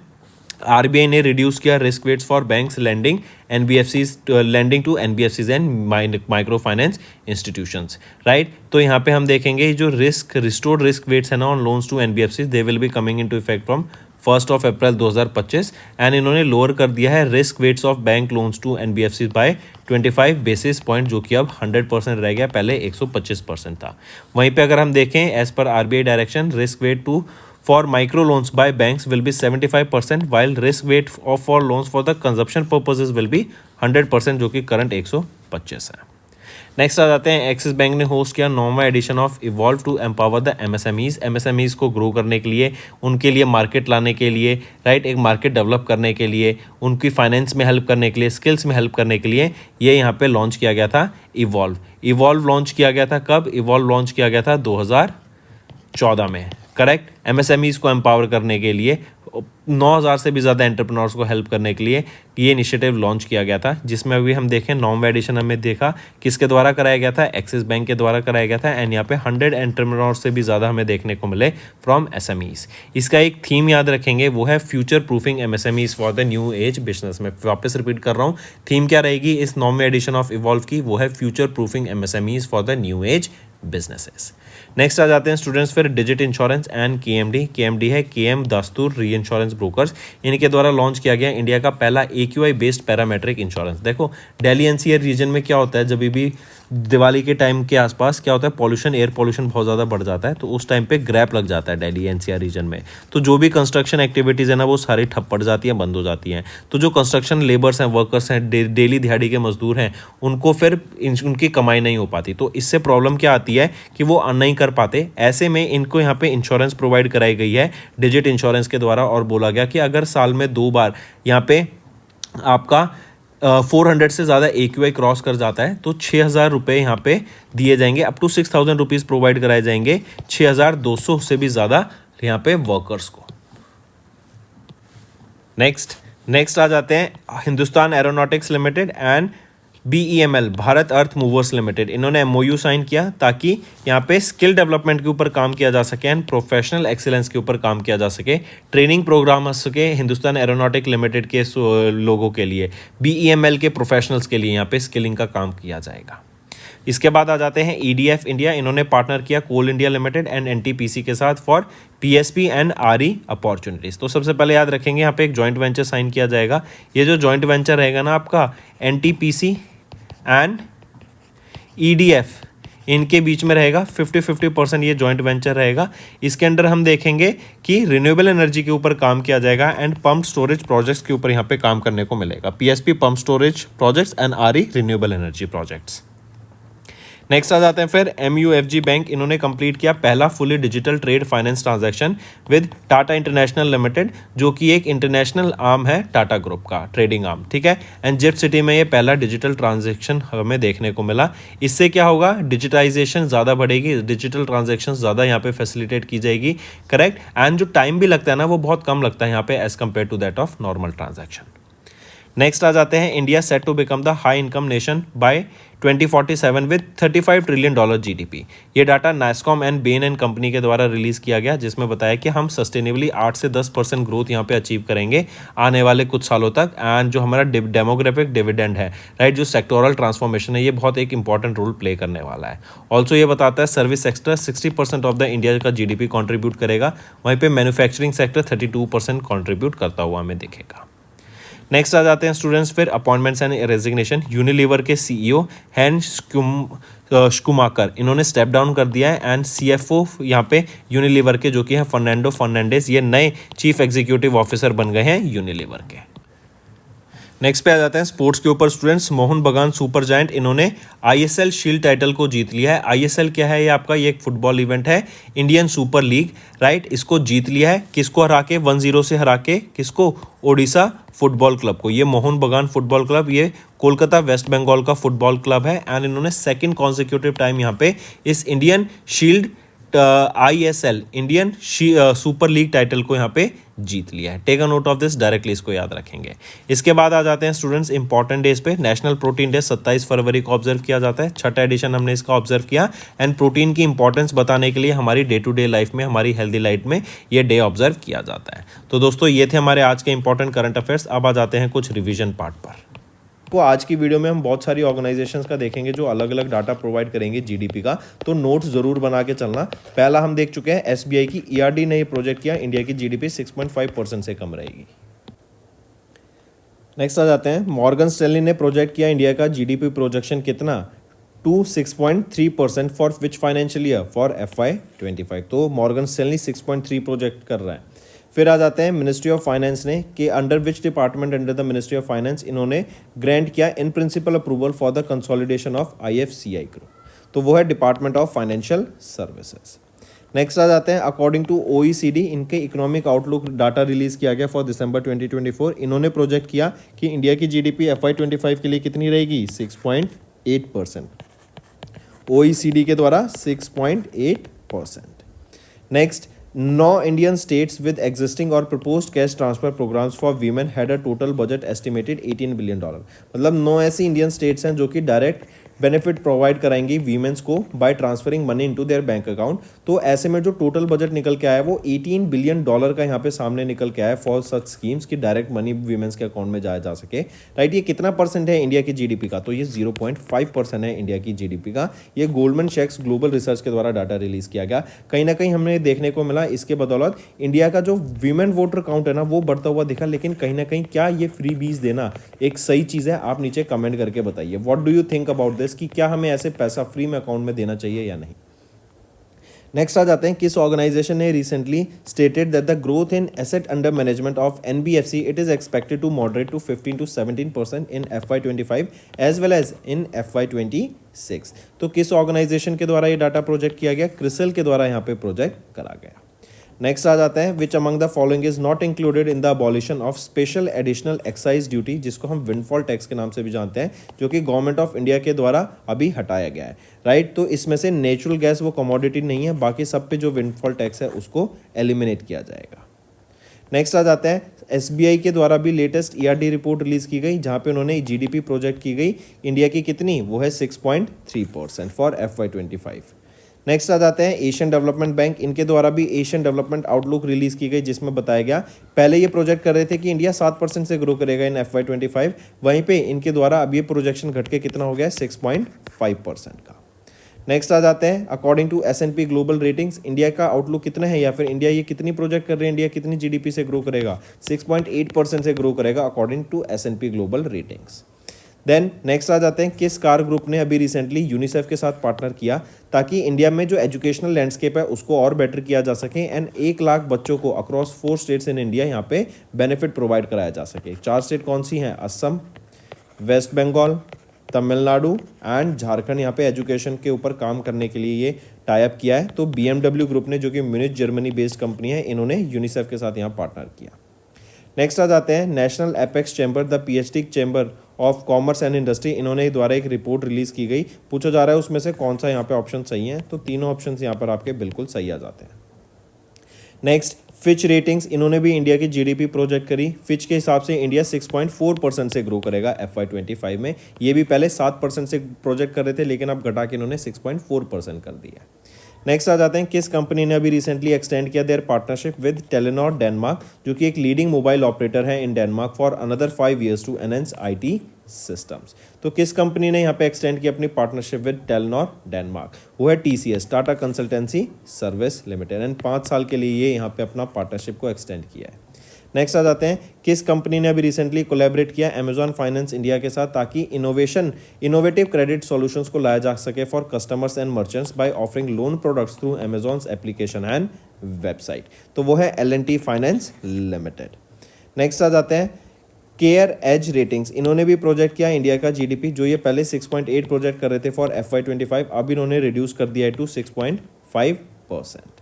RBI ने रिड्यूस किया risk weights for banks lending lending to NBFCs and micro finance institutions, right. तो यहाँ पे हम देखेंगे जो रिस्टोर्ड रिस्क वेट्स है ना on loans to NBFCs, they will be coming into effect from 1 April 2025 and इन्होंने लोअर कर दिया है risk weights of bank loans to NBFC by 25 basis point, जो कि अब 100% रह गया, पहले 125% था। वहीं पे अगर हम देखें एज पर RBI direction, risk weight to for micro loans by banks will be 75% while risk weight of for loans for the consumption purposes will be 100%, जो कि करंट 125 है। नेक्स्ट आ जाते हैं, एक्सिस बैंक ने होस्ट किया 9वां edition of evolve to empower the MSMEs को ग्रो करने के लिए, उनके लिए मार्केट लाने के लिए, राइट, एक मार्केट डेवलप करने के लिए, उनकी फाइनेंस में हेल्प करने के लिए, स्किल्स में हेल्प करने के लिए ये यहाँ पे लॉन्च किया गया था इवॉल्व लॉन्च किया गया था। कब इवॉल्व लॉन्च किया गया था? 2014 में, करेक्ट। एमएसएमईज को एम्पावर करने के लिए 9,000 से भी ज़्यादा एंटरप्रेन्योर्स को हेल्प करने के लिए ये इनिशिएटिव लॉन्च किया गया था, जिसमें अभी हम देखें 9वां एडिशन हमें देखा किसके द्वारा कराया गया था, एक्सिस बैंक के द्वारा कराया गया था एंड यहाँ पे 100 एंटरप्रेन्योर्स से भी ज़्यादा हमें देखने को मिले फ्रॉम एसएमईज। इसका एक थीम याद रखेंगे, वो है future proofing MSMEs for the new as business. में वापस रिपीट कर रहा हूँ, थीम क्या रहेगी इस 9वें एडिशन ऑफ इवॉल्व की, वो है future proofing MSMEs for the new age businesses. Next आ जाते हैं स्टूडेंट्स फिर डिजिट इंश्योरेंस एंड केएमडी है केएम दास्तूर री इंश्योरेंस ब्रोकर्स, इनके द्वारा लॉन्च किया गया इंडिया का पहला एक्यूआई बेस्ड पैरामेट्रिक इंश्योरेंस। देखो दिल्ली एनसीआर रीजन में क्या होता है, जब भी दिवाली के टाइम के आसपास क्या होता है, पॉल्यूशन, एयर पॉल्यूशन बहुत ज़्यादा बढ़ जाता है, तो उस टाइम पे ग्रैप लग जाता है दिल्ली एनसीआर रीजन में, तो जो भी कंस्ट्रक्शन एक्टिविटीज़ है ना वो सारी ठप पड़ जाती हैं, बंद हो जाती हैं। तो जो कंस्ट्रक्शन लेबर्स हैं, वर्कर्स हैं, डेली दिहाड़ी के मजदूर हैं, उनको फिर उनकी कमाई नहीं हो पाती, तो इससे प्रॉब्लम क्या आती है कि वो अर्न नहीं कर पाते। ऐसे में इनको यहाँ पे इंश्योरेंस प्रोवाइड कराई गई है डिजिट इंश्योरेंस के द्वारा, और बोला गया कि अगर साल में 2 बार यहाँ पे आपका 400 से ज़्यादा एक्यूआई क्रॉस कर जाता है तो 6,000 रुपये यहाँ पे दिए जाएंगे, अप टू 6,000 रुपीज़ प्रोवाइड कराए जाएंगे 6,200 से भी ज़्यादा यहाँ पे वर्कर्स को। नेक्स्ट आ जाते हैं Hindustan aeronautics limited and BEML Bharat earth movers limited, इन्होंने एमओयू साइन किया ताकि यहाँ पे स्किल डेवलपमेंट के ऊपर काम किया जा सके एंड प्रोफेशनल एक्सीलेंस के ऊपर काम किया जा सके, ट्रेनिंग प्रोग्राम आ सके हिंदुस्तान एरोनॉटिक लिमिटेड के लोगों के लिए, BEML के प्रोफेशनल्स के लिए यहाँ पे स्किलिंग का काम किया जाएगा। इसके बाद आ जाते हैं EDF इंडिया, इन्होंने पार्टनर किया कोल इंडिया लिमिटेड एंड NTPC के साथ for PSP and RE opportunities. तो सबसे पहले याद रखेंगे यहाँ पे एक जॉइंट वेंचर साइन किया जाएगा। ये जो जॉइंट वेंचर रहेगा ना आपका NTPC एंड EDF, इनके बीच में रहेगा 50-50% ये जॉइंट वेंचर रहेगा। इसके अंडर हम देखेंगे कि रिन्यूएबल एनर्जी के ऊपर काम किया जाएगा एंड पंप स्टोरेज प्रोजेक्ट्स के ऊपर यहाँ पे काम करने को मिलेगा, PSP pump storage projects and RE renewable energy projects. Next आ जाते हैं फिर MUFG बैंक, इन्होंने कंप्लीट किया पहला fully digital trade finance transaction with Tata international limited, जो कि एक इंटरनेशनल आर्म है टाटा ग्रुप का, ट्रेडिंग आर्म, ठीक है। एंड जिप्ट सिटी में ये पहला डिजिटल ट्रांजैक्शन हमें देखने को मिला। इससे क्या होगा, डिजिटाइजेशन ज़्यादा बढ़ेगी, डिजिटल ट्रांजेक्शन ज़्यादा यहाँ पे फैसिलिटेट की जाएगी, करेक्ट। एंड जो टाइम भी लगता है ना वो बहुत कम लगता है यहाँ पे as compare to that of normal transaction. Next आ जाते हैं India set to become the high income nation by 2047 विद $35 ट्रिलियन GDP। ये data Nasscom and Bain and company के द्वारा रिलीज किया गया, जिसमें बताया कि हम सस्टेनेबली 8 से 10% ग्रोथ यहाँ पे अचीव करेंगे आने वाले कुछ सालों तक। एंड जो हमारा डेमोग्राफिक डिविडेंड है, राइट, जो सेक्टोरल ट्रांसफॉर्मेशन है, ये बहुत एक इंपॉर्टेंट रोल प्ले करने वाला है। ऑल्सो ये बताता है service sector 60% of the India का GDP कॉन्ट्रीब्यूट करेगा, वहीं पे मैन्युफैक्चरिंग सेक्टर 32% कॉन्ट्रीब्यूट करता हुआ हमें दिखेगा। नेक्स्ट आ जाते हैं स्टूडेंट्स फिर अपॉइंटमेंट्स एंड रेजिग्नेशन। यूनिलीवर के CEO हैंस स्कूमाकर, इन्होंने स्टेप डाउन कर दिया है एंड CFO यहाँ पे यूनिलीवर के जो कि हैं फर्नांडो फर्नांडेज, ये नए चीफ एग्जीक्यूटिव ऑफिसर बन गए हैं यूनिलीवर के। नेक्स्ट पे आ जाते हैं स्पोर्ट्स के ऊपर स्टूडेंट्स। मोहन बगान सुपर जायंट, इन्होंने ISL शील्ड टाइटल को जीत लिया है। ISL क्या है, ये आपका ये एक फुटबॉल इवेंट है, इंडियन सुपर लीग, राइट, इसको जीत लिया है। किसको हरा के, 1-0 से हरा के, किसको, ओडिशा फुटबॉल क्लब को। ये मोहन बगान फुटबॉल क्लब, ये कोलकाता वेस्ट बंगाल का फुटबॉल क्लब है एंड इन्होंने सेकेंड कॉन्सिक्यूटिव टाइम यहाँ पे इस Indian shield ISL Indian super league title को यहाँ पे जीत लिया है। Take a note of this, directly इसको याद रखेंगे। इसके बाद आ जाते हैं स्टूडेंट्स इंपॉर्टेंट डेज पे। नेशनल प्रोटीन डे 27 फरवरी को ऑब्जर्व किया जाता है, 6ठा एडिशन हमने इसका ऑब्जर्व किया एंड प्रोटीन की इंपॉर्टेंस बताने के लिए हमारी डे टू डे लाइफ में, हमारी हेल्दी लाइफ में ये डे ऑब्जर्व किया जाता है। तो दोस्तों ये थे हमारे आज के इंपॉर्टेंट करंट अफेयर्स। अब आ जाते हैं कुछ रिविजन पार्ट पर। आपको आज की वीडियो में हम बहुत सारी ऑर्गेनाइजेशंस का देखेंगे जो अलग अलग डाटा प्रोवाइड करेंगे जीडीपी का, तो नोट्स जरूर बना के चलना। पहला हम देख चुके हैं एसबीआई की ईआरडी ने ये प्रोजेक्ट किया, इंडिया की जीडीपी 6.5% से कम रहेगी। नेक्स्ट आ जाते हैं, मॉर्गन स्टैनली ने प्रोजेक्ट किया इंडिया का जीडीपी प्रोजेक्शन कितना, to 6.3% for which financial year, for FY25। तो मॉर्गन स्टैनली 6.3 प्रोजेक्ट कर रहा है। फिर आ जाते हैं मिनिस्ट्री ऑफ फाइनेंस ने कि under which department under the ministry of finance इन्होंने ग्रांट किया in principle approval for the consolidation of IFCI group, तो वो है department of financial services. Next आ जाते हैं, अकॉर्डिंग टू OECD इनके इकोनॉमिक आउटलुक डाटा रिलीज किया गया फॉर दिसंबर 2024। इन्होंने प्रोजेक्ट किया कि इंडिया की जीडीपी FY25 के लिए कितनी रहेगी, 6.8%। OECD के द्वारा 6.8%। Next, 9 Indian states with existing और proposed cash transfer programs for women had a total budget estimated $18 billion. मतलब 9 ऐसी इंडियन स्टेट्स हैं जो कि डायरेक्ट बेनिफिट प्रोवाइड कराएंगी वीमेंस को by transferring money into their bank account. तो ऐसे में जो टोटल बजट निकल के आया है वो $18 बिलियन का यहाँ पे सामने निकल के आया है फॉर सच स्कीम्स की डायरेक्ट मनी वीमेंस के अकाउंट में जाया जा सके। राइट, ये कितना परसेंट है इंडिया की जीडीपी का, तो ये 0.5% है इंडिया की जीडीपी का। ये गोल्डमैन सैक्स ग्लोबल रिसर्च के द्वारा डाटा रिलीज किया गया। कहीं ना कहीं हमने देखने को मिला इसके बदौलत इंडिया का जो वीमेन वोटर काउंट है ना वो बढ़ता हुआ दिखा। लेकिन कहीं ना कहीं क्या ये फ्री बीज देना एक सही चीज़ है, आप नीचे कमेंट करके बताइए what do you think about this, कि क्या हमें ऐसे पैसा फ्री में अकाउंट में देना चाहिए या नहीं। नेक्स्ट आ जाते हैं, किस ऑर्गेनाइजेशन ने recently stated that the growth in asset under management of NBFC it is expected to moderate to 15 to 17% in FY25 as well as in FY26। तो किस ऑर्गेनाइजेशन के द्वारा ये डाटा प्रोजेक्ट किया गया, क्रिसल के द्वारा यहाँ पे प्रोजेक्ट करा गया। नेक्स्ट आ जाता है, which among the following is not included in the abolition of special additional excise duty, जिसको हम विंडफॉल टैक्स के नाम से भी जानते हैं, जो कि गवर्नमेंट ऑफ इंडिया के द्वारा अभी हटाया गया है। राइट, तो इसमें से नेचुरल गैस वो कमोडिटी नहीं है, बाकी सब पे जो विंडफॉल टैक्स है उसको एलिमिनेट किया जाएगा। नेक्स्ट आ जाता है, SBI के द्वारा भी लेटेस्ट ERD रिपोर्ट रिलीज की गई जहां पे उन्होंने जीडीपी प्रोजेक्ट की गई इंडिया की कितनी, वो है 6.3% फॉर FY25। नेक्स्ट आ जाते हैं, एशियन डेवलपमेंट बैंक, इनके द्वारा भी एशियन डेवलपमेंट आउटलुक रिलीज की गई जिसमें बताया गया, पहले ये प्रोजेक्ट कर रहे थे कि इंडिया 7% से ग्रो करेगा इन FY25, वहीं पे इनके द्वारा अब ये प्रोजेक्शन घट के कितना हो गया, 6.5% का। नेक्स्ट आ जाते हैं, according to S&P global ratings India का आउटलुक कितना है, या फिर इंडिया ये कितनी प्रोजेक्ट कर रहे हैं, इंडिया कितनी जीडीपी से ग्रो करेगा, 6.8% से ग्रो करेगा according to S&P global ratings. Then next आ जाते हैं, किस कार ग्रुप ने अभी रिसेंटली यूनिसेफ के साथ पार्टनर किया ताकि इंडिया में जो एजुकेशनल लैंडस्केप है उसको और बेटर किया जा सके एंड 1 लाख बच्चों को अक्रॉस 4 स्टेट्स इन इंडिया यहाँ पे बेनिफिट प्रोवाइड कराया जा सके। 4 स्टेट कौन सी हैं, असम, वेस्ट बंगाल, तमिलनाडु एंड झारखंड। यहाँ पे एजुकेशन के ऊपर काम करने के लिए ये टाई अप किया है। तो BMW ग्रुप ने, जो कि म्यूनिच जर्मनी बेस्ड कंपनी है, इन्होंने यूनिसेफ के साथ यहाँ पार्टनर किया। नेक्स्ट आ जाते हैं, national apex chamber the PhD chamber of commerce and industry, इन्होंने द्वारा एक रिपोर्ट रिलीज की गई। पूछा जा रहा है उसमें से कौन सा यहाँ पे ऑप्शन सही है, तो तीनों ऑप्शन यहाँ पर आपके बिल्कुल सही आ जाते हैं। नेक्स्ट, फिच रेटिंग्स, इन्होंने भी इंडिया की जीडीपी प्रोजेक्ट करी। फिच के हिसाब से इंडिया 6.4% से ग्रो करेगा FY25 में। ये भी पहले 7% से प्रोजेक्ट कर रहे थे लेकिन अब घटा के इन्होंने 6.4% कर दिया। नेक्स्ट आ जाते हैं, किस कंपनी ने अभी रिसेंटली एक्सटेंड किया their partnership with Telenor Denmark, जो कि एक लीडिंग मोबाइल ऑपरेटर है in Denmark, for another 5 years to enhance IT systems. तो किस कंपनी ने यहाँ पे एक्सटेंड किया अपनी पार्टनरशिप विद टेलीनॉर डेनमार्क, वो है TCS, Tata consultancy service limited, and 5 साल के लिए ये यहाँ पे अपना पार्टनरशिप को एक्सटेंड किया है। नेक्स्ट आ जाते हैं, किस कंपनी ने अभी रिसेंटली कोलैबोरेट किया अमेजॉन फाइनेंस इंडिया के साथ ताकि इनोवेटिव क्रेडिट सॉल्यूशंस को लाया जा सके for customers and merchants by offering loan products through Amazon's application and website, तो वो है L&T फाइनेंस लिमिटेड। नेक्स्ट आ जाते हैं, केयर एज रेटिंग्स, इन्होंने भी प्रोजेक्ट किया इंडिया का जीडीपी, जो ये पहले 6.8 प्रोजेक्ट कर रहे थे फॉर FY25, अब इन्होंने रिड्यूस कर दिया है टू 6.5%।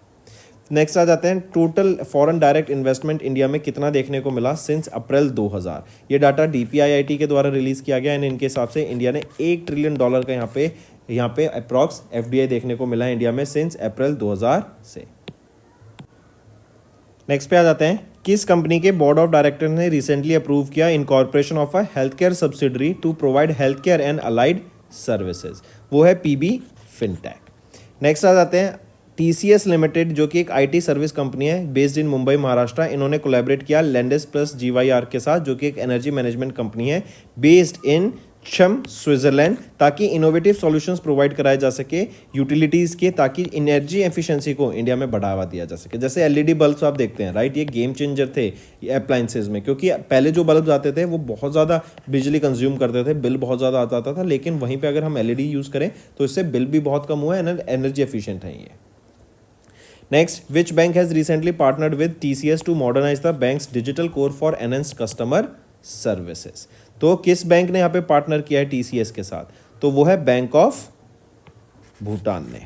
नेक्स्ट आ जाते हैं, total foreign direct investment India में कितना देखने को मिला सिंस अप्रैल 2000। ये डाटा DPIIT के द्वारा रिलीज किया गया एंड इनके हिसाब से इंडिया ने $1 ट्रिलियन का यहाँ पे अप्रॉक्स FDI देखने को मिला है इंडिया में सिंस अप्रैल 2000 से। नेक्स्ट पे आ जाते हैं, किस कंपनी के बोर्ड ऑफ डायरेक्टर ने रिसेंटली अप्रूव किया incorporation of a health care subsidiary to provide health care and allied services, वो है PB फिनटेक। नेक्स्ट आ जाते हैं, TCS लिमिटेड जो कि एक IT सर्विस कंपनी है बेस्ड इन मुंबई महाराष्ट्र, इन्होंने कोलैबोरेट किया लैंडेस प्लस GYR के साथ जो कि एक एनर्जी मैनेजमेंट कंपनी है बेस्ड इन छम स्विट्जरलैंड, ताकि इनोवेटिव सॉल्यूशंस प्रोवाइड कराए जा सके यूटिलिटीज़ के, ताकि एनर्जी एफिशिएंसी को इंडिया में बढ़ावा दिया जा सके। जैसे LED बल्ब्स आप देखते हैं, राइट, ये गेम चेंजर थे अप्लाइंसेज में, क्योंकि पहले जो बल्ब आते थे वो बहुत ज़्यादा बिजली कंज्यूम करते थे, बिल बहुत ज़्यादा आता था, लेकिन वहीं पर अगर हम LED यूज़ करें तो इससे बिल भी बहुत कम हुआ है, एनर्जी एफिशिएंट है ये। Next, which bank has recently partnered with TCS to modernize the bank's digital core for enhanced customer services? तो किस बैंक ने यहाँ पे पार्टनर किया है TCS के साथ? तो वो है बैंक ऑफ भूटान ने।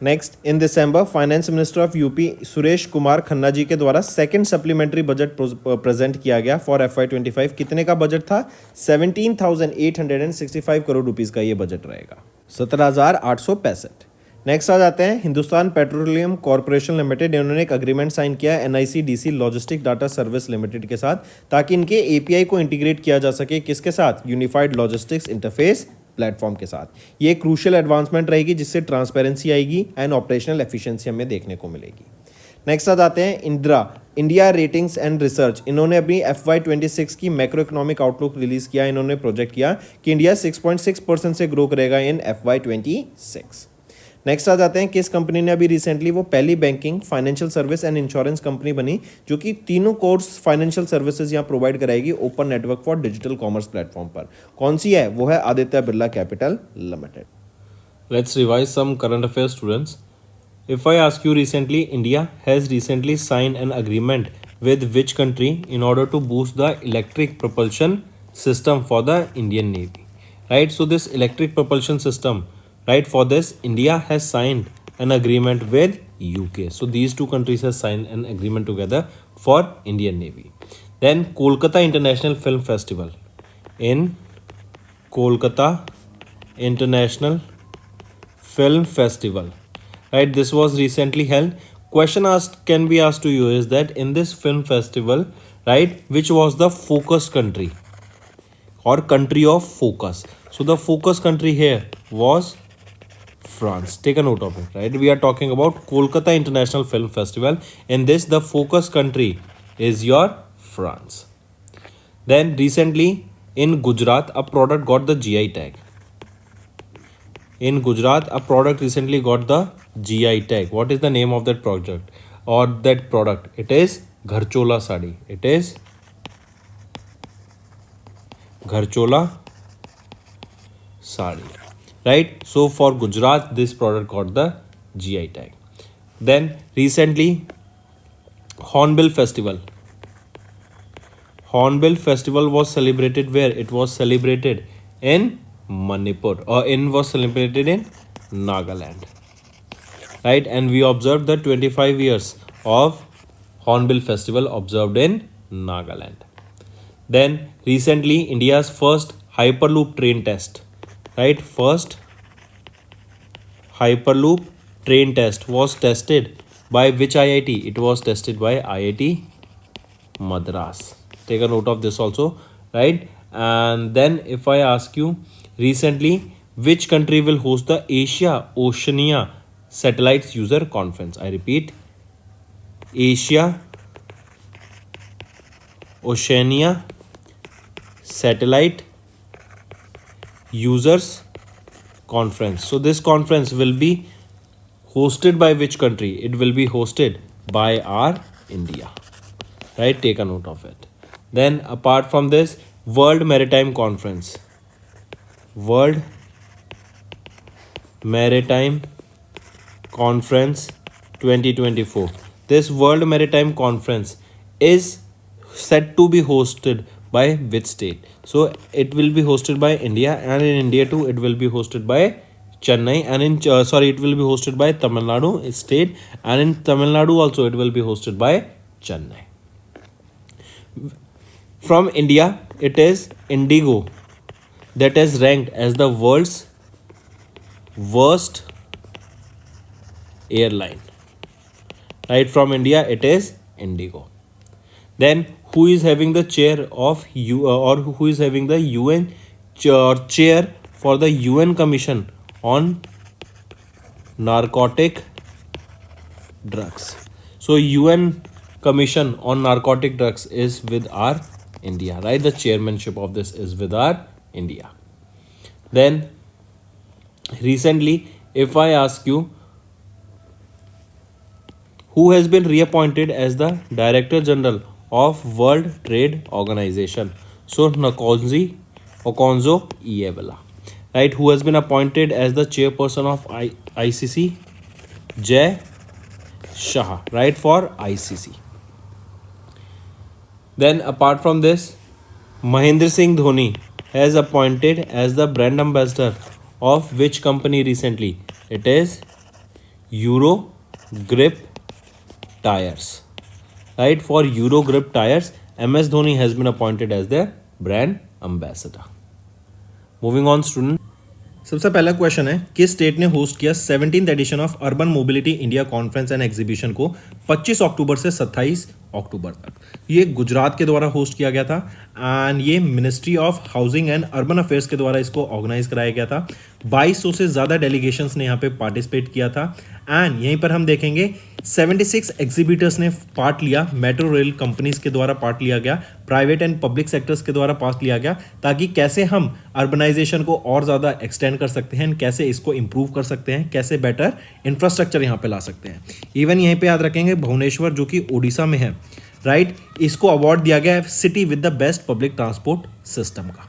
Next, in December finance minister of UP Suresh Kumar Khanna ji के द्वारा सेकंड सप्लीमेंट्री बजट प्रेजेंट किया गया फॉर FY25। कितने का बजट था? 17,865 करोड़ रुपीस का ये बजट रहेगा, 17,865। नेक्स्ट आ जाते हैं हिंदुस्तान पेट्रोलियम कॉर्पोरेशन लिमिटेड, इन्होंने एक अग्रीमेंट साइन किया है NICDC logistic data service limited के साथ, ताकि इनके API को इंटीग्रेट किया जा सके किसके साथ? यूनिफाइड लॉजिस्टिक्स इंटरफेस प्लेटफॉर्म के साथ। ये क्रूशियल एडवांसमेंट रहेगी जिससे ट्रांसपेरेंसी आएगी एंड ऑपरेशनल एफिशिएंसी हमें देखने को मिलेगी। नेक्स्ट आ जाते हैं इंडिया रेटिंग्स एंड रिसर्च, इन्होंने अपनी FY26 की मैक्रो इकोनॉमिक आउटलुक रिलीज किया। इन्होंने प्रोजेक्ट किया कि इंडिया 6.6% से ग्रो करेगा इन FY26। नेक्स्ट आ जाते हैं किस कंपनी ने अभी रिसेंटली वो पहली banking financial service and insurance company बनी जो कि तीनों कोर्स फाइनेंशियल सर्विसेज यहाँ प्रोवाइड कराएगी open network for digital commerce platform पर। कौन सी है? वो है Aditya Birla capital limited. Let's revise some current affairs, students. If I ask you recently, India has recently signed an agreement with which country in order to boost the electric propulsion system for the Indian Navy, right? So this electric propulsion system, right, for this India has signed an agreement with UK. So these two countries have signed an agreement together for Indian Navy. Then Kolkata International Film Festival. In Kolkata International Film Festival, right, this was recently held. Question asked can be asked to you is that in this film festival, right, which was the focus country or country of focus? So the focus country here was France. Take a note of it, right? We are talking about Kolkata International Film Festival. In this, the focus country is your France. Then recently in Gujarat, a product got the GI tag. In Gujarat, a product recently got the GI tag. What is the name of that project or that product? It is Gharchola Sari. It is Gharchola Sari. Right, so for Gujarat this product got the GI tag. Then recently Hornbill Festival was celebrated where? It was celebrated in Manipur or was celebrated in Nagaland, right? And we observed the 25 years of Hornbill Festival observed in Nagaland. Then recently India's first Hyperloop train test, right, first Hyperloop train test was tested by which IIT? It was tested by IIT Madras. Take a note of this also, right? And then if I ask you recently which country will host the Asia Oceania Satellites User Conference? I repeat, Asia Oceania Satellite Users Conference. So this conference will be hosted by which country? It will be hosted by our India, right? Take a note of it. Then apart from this, World Maritime Conference, World Maritime Conference 2024. This World Maritime Conference is set to be hosted by which state? So it will be hosted by India, and in India too it will be hosted by Chennai, and in it will be hosted by Tamil Nadu state, and in Tamil Nadu also it will be hosted by Chennai. From India, it is Indigo that is ranked as the world's worst airline, right? From India it is Indigo. Then who is having the chair of or who is having the UN chair for the UN Commission on narcotic drugs. So UN Commission on Narcotic Drugs is with our India, right? The chairmanship of this is with our India. Then recently, if I ask you, who has been reappointed as the Director General of World Trade Organization? So Okonjo Iweala, right? Who has been appointed as the chairperson of ICC? Jay Shah, right, for ICC. Then apart from this, Mahendra Singh Dhoni has appointed as the brand ambassador of which company recently? It is Euro Grip Tires, right? For Euro Grip Tires, MS Dhoni has been appointed as their brand ambassador. Moving on, student. सबसे पहला question है, किस state ने host किया 17th edition of urban mobility India conference and exhibition को 25 अक्टूबर से 27 अक्टूबर तक? ये गुजरात के द्वारा होस्ट किया गया था एंड ये ministry of housing and urban affairs के द्वारा इसको ऑर्गेनाइज कराया गया था। 2200 से ज़्यादा डेलीगेशंस ने यहाँ पे पार्टिसिपेट किया था एंड यहीं पर हम देखेंगे 76 एग्जीबिटर्स ने पार्ट लिया। मेट्रो रेल कंपनीज के द्वारा पार्ट लिया गया, प्राइवेट एंड पब्लिक सेक्टर्स के द्वारा पार्ट लिया गया, ताकि कैसे हम अर्बनाइजेशन को और ज़्यादा एक्सटेंड कर सकते हैं, कैसे इसको इंप्रूव कर सकते हैं, कैसे बेटर इंफ्रास्ट्रक्चर यहाँ पे ला सकते हैं। इवन यहीं पे याद रखेंगे भुवनेश्वर जो कि ओडिशा में है, राइट, इसको अवार्ड दिया गया है city with the best public transport system का।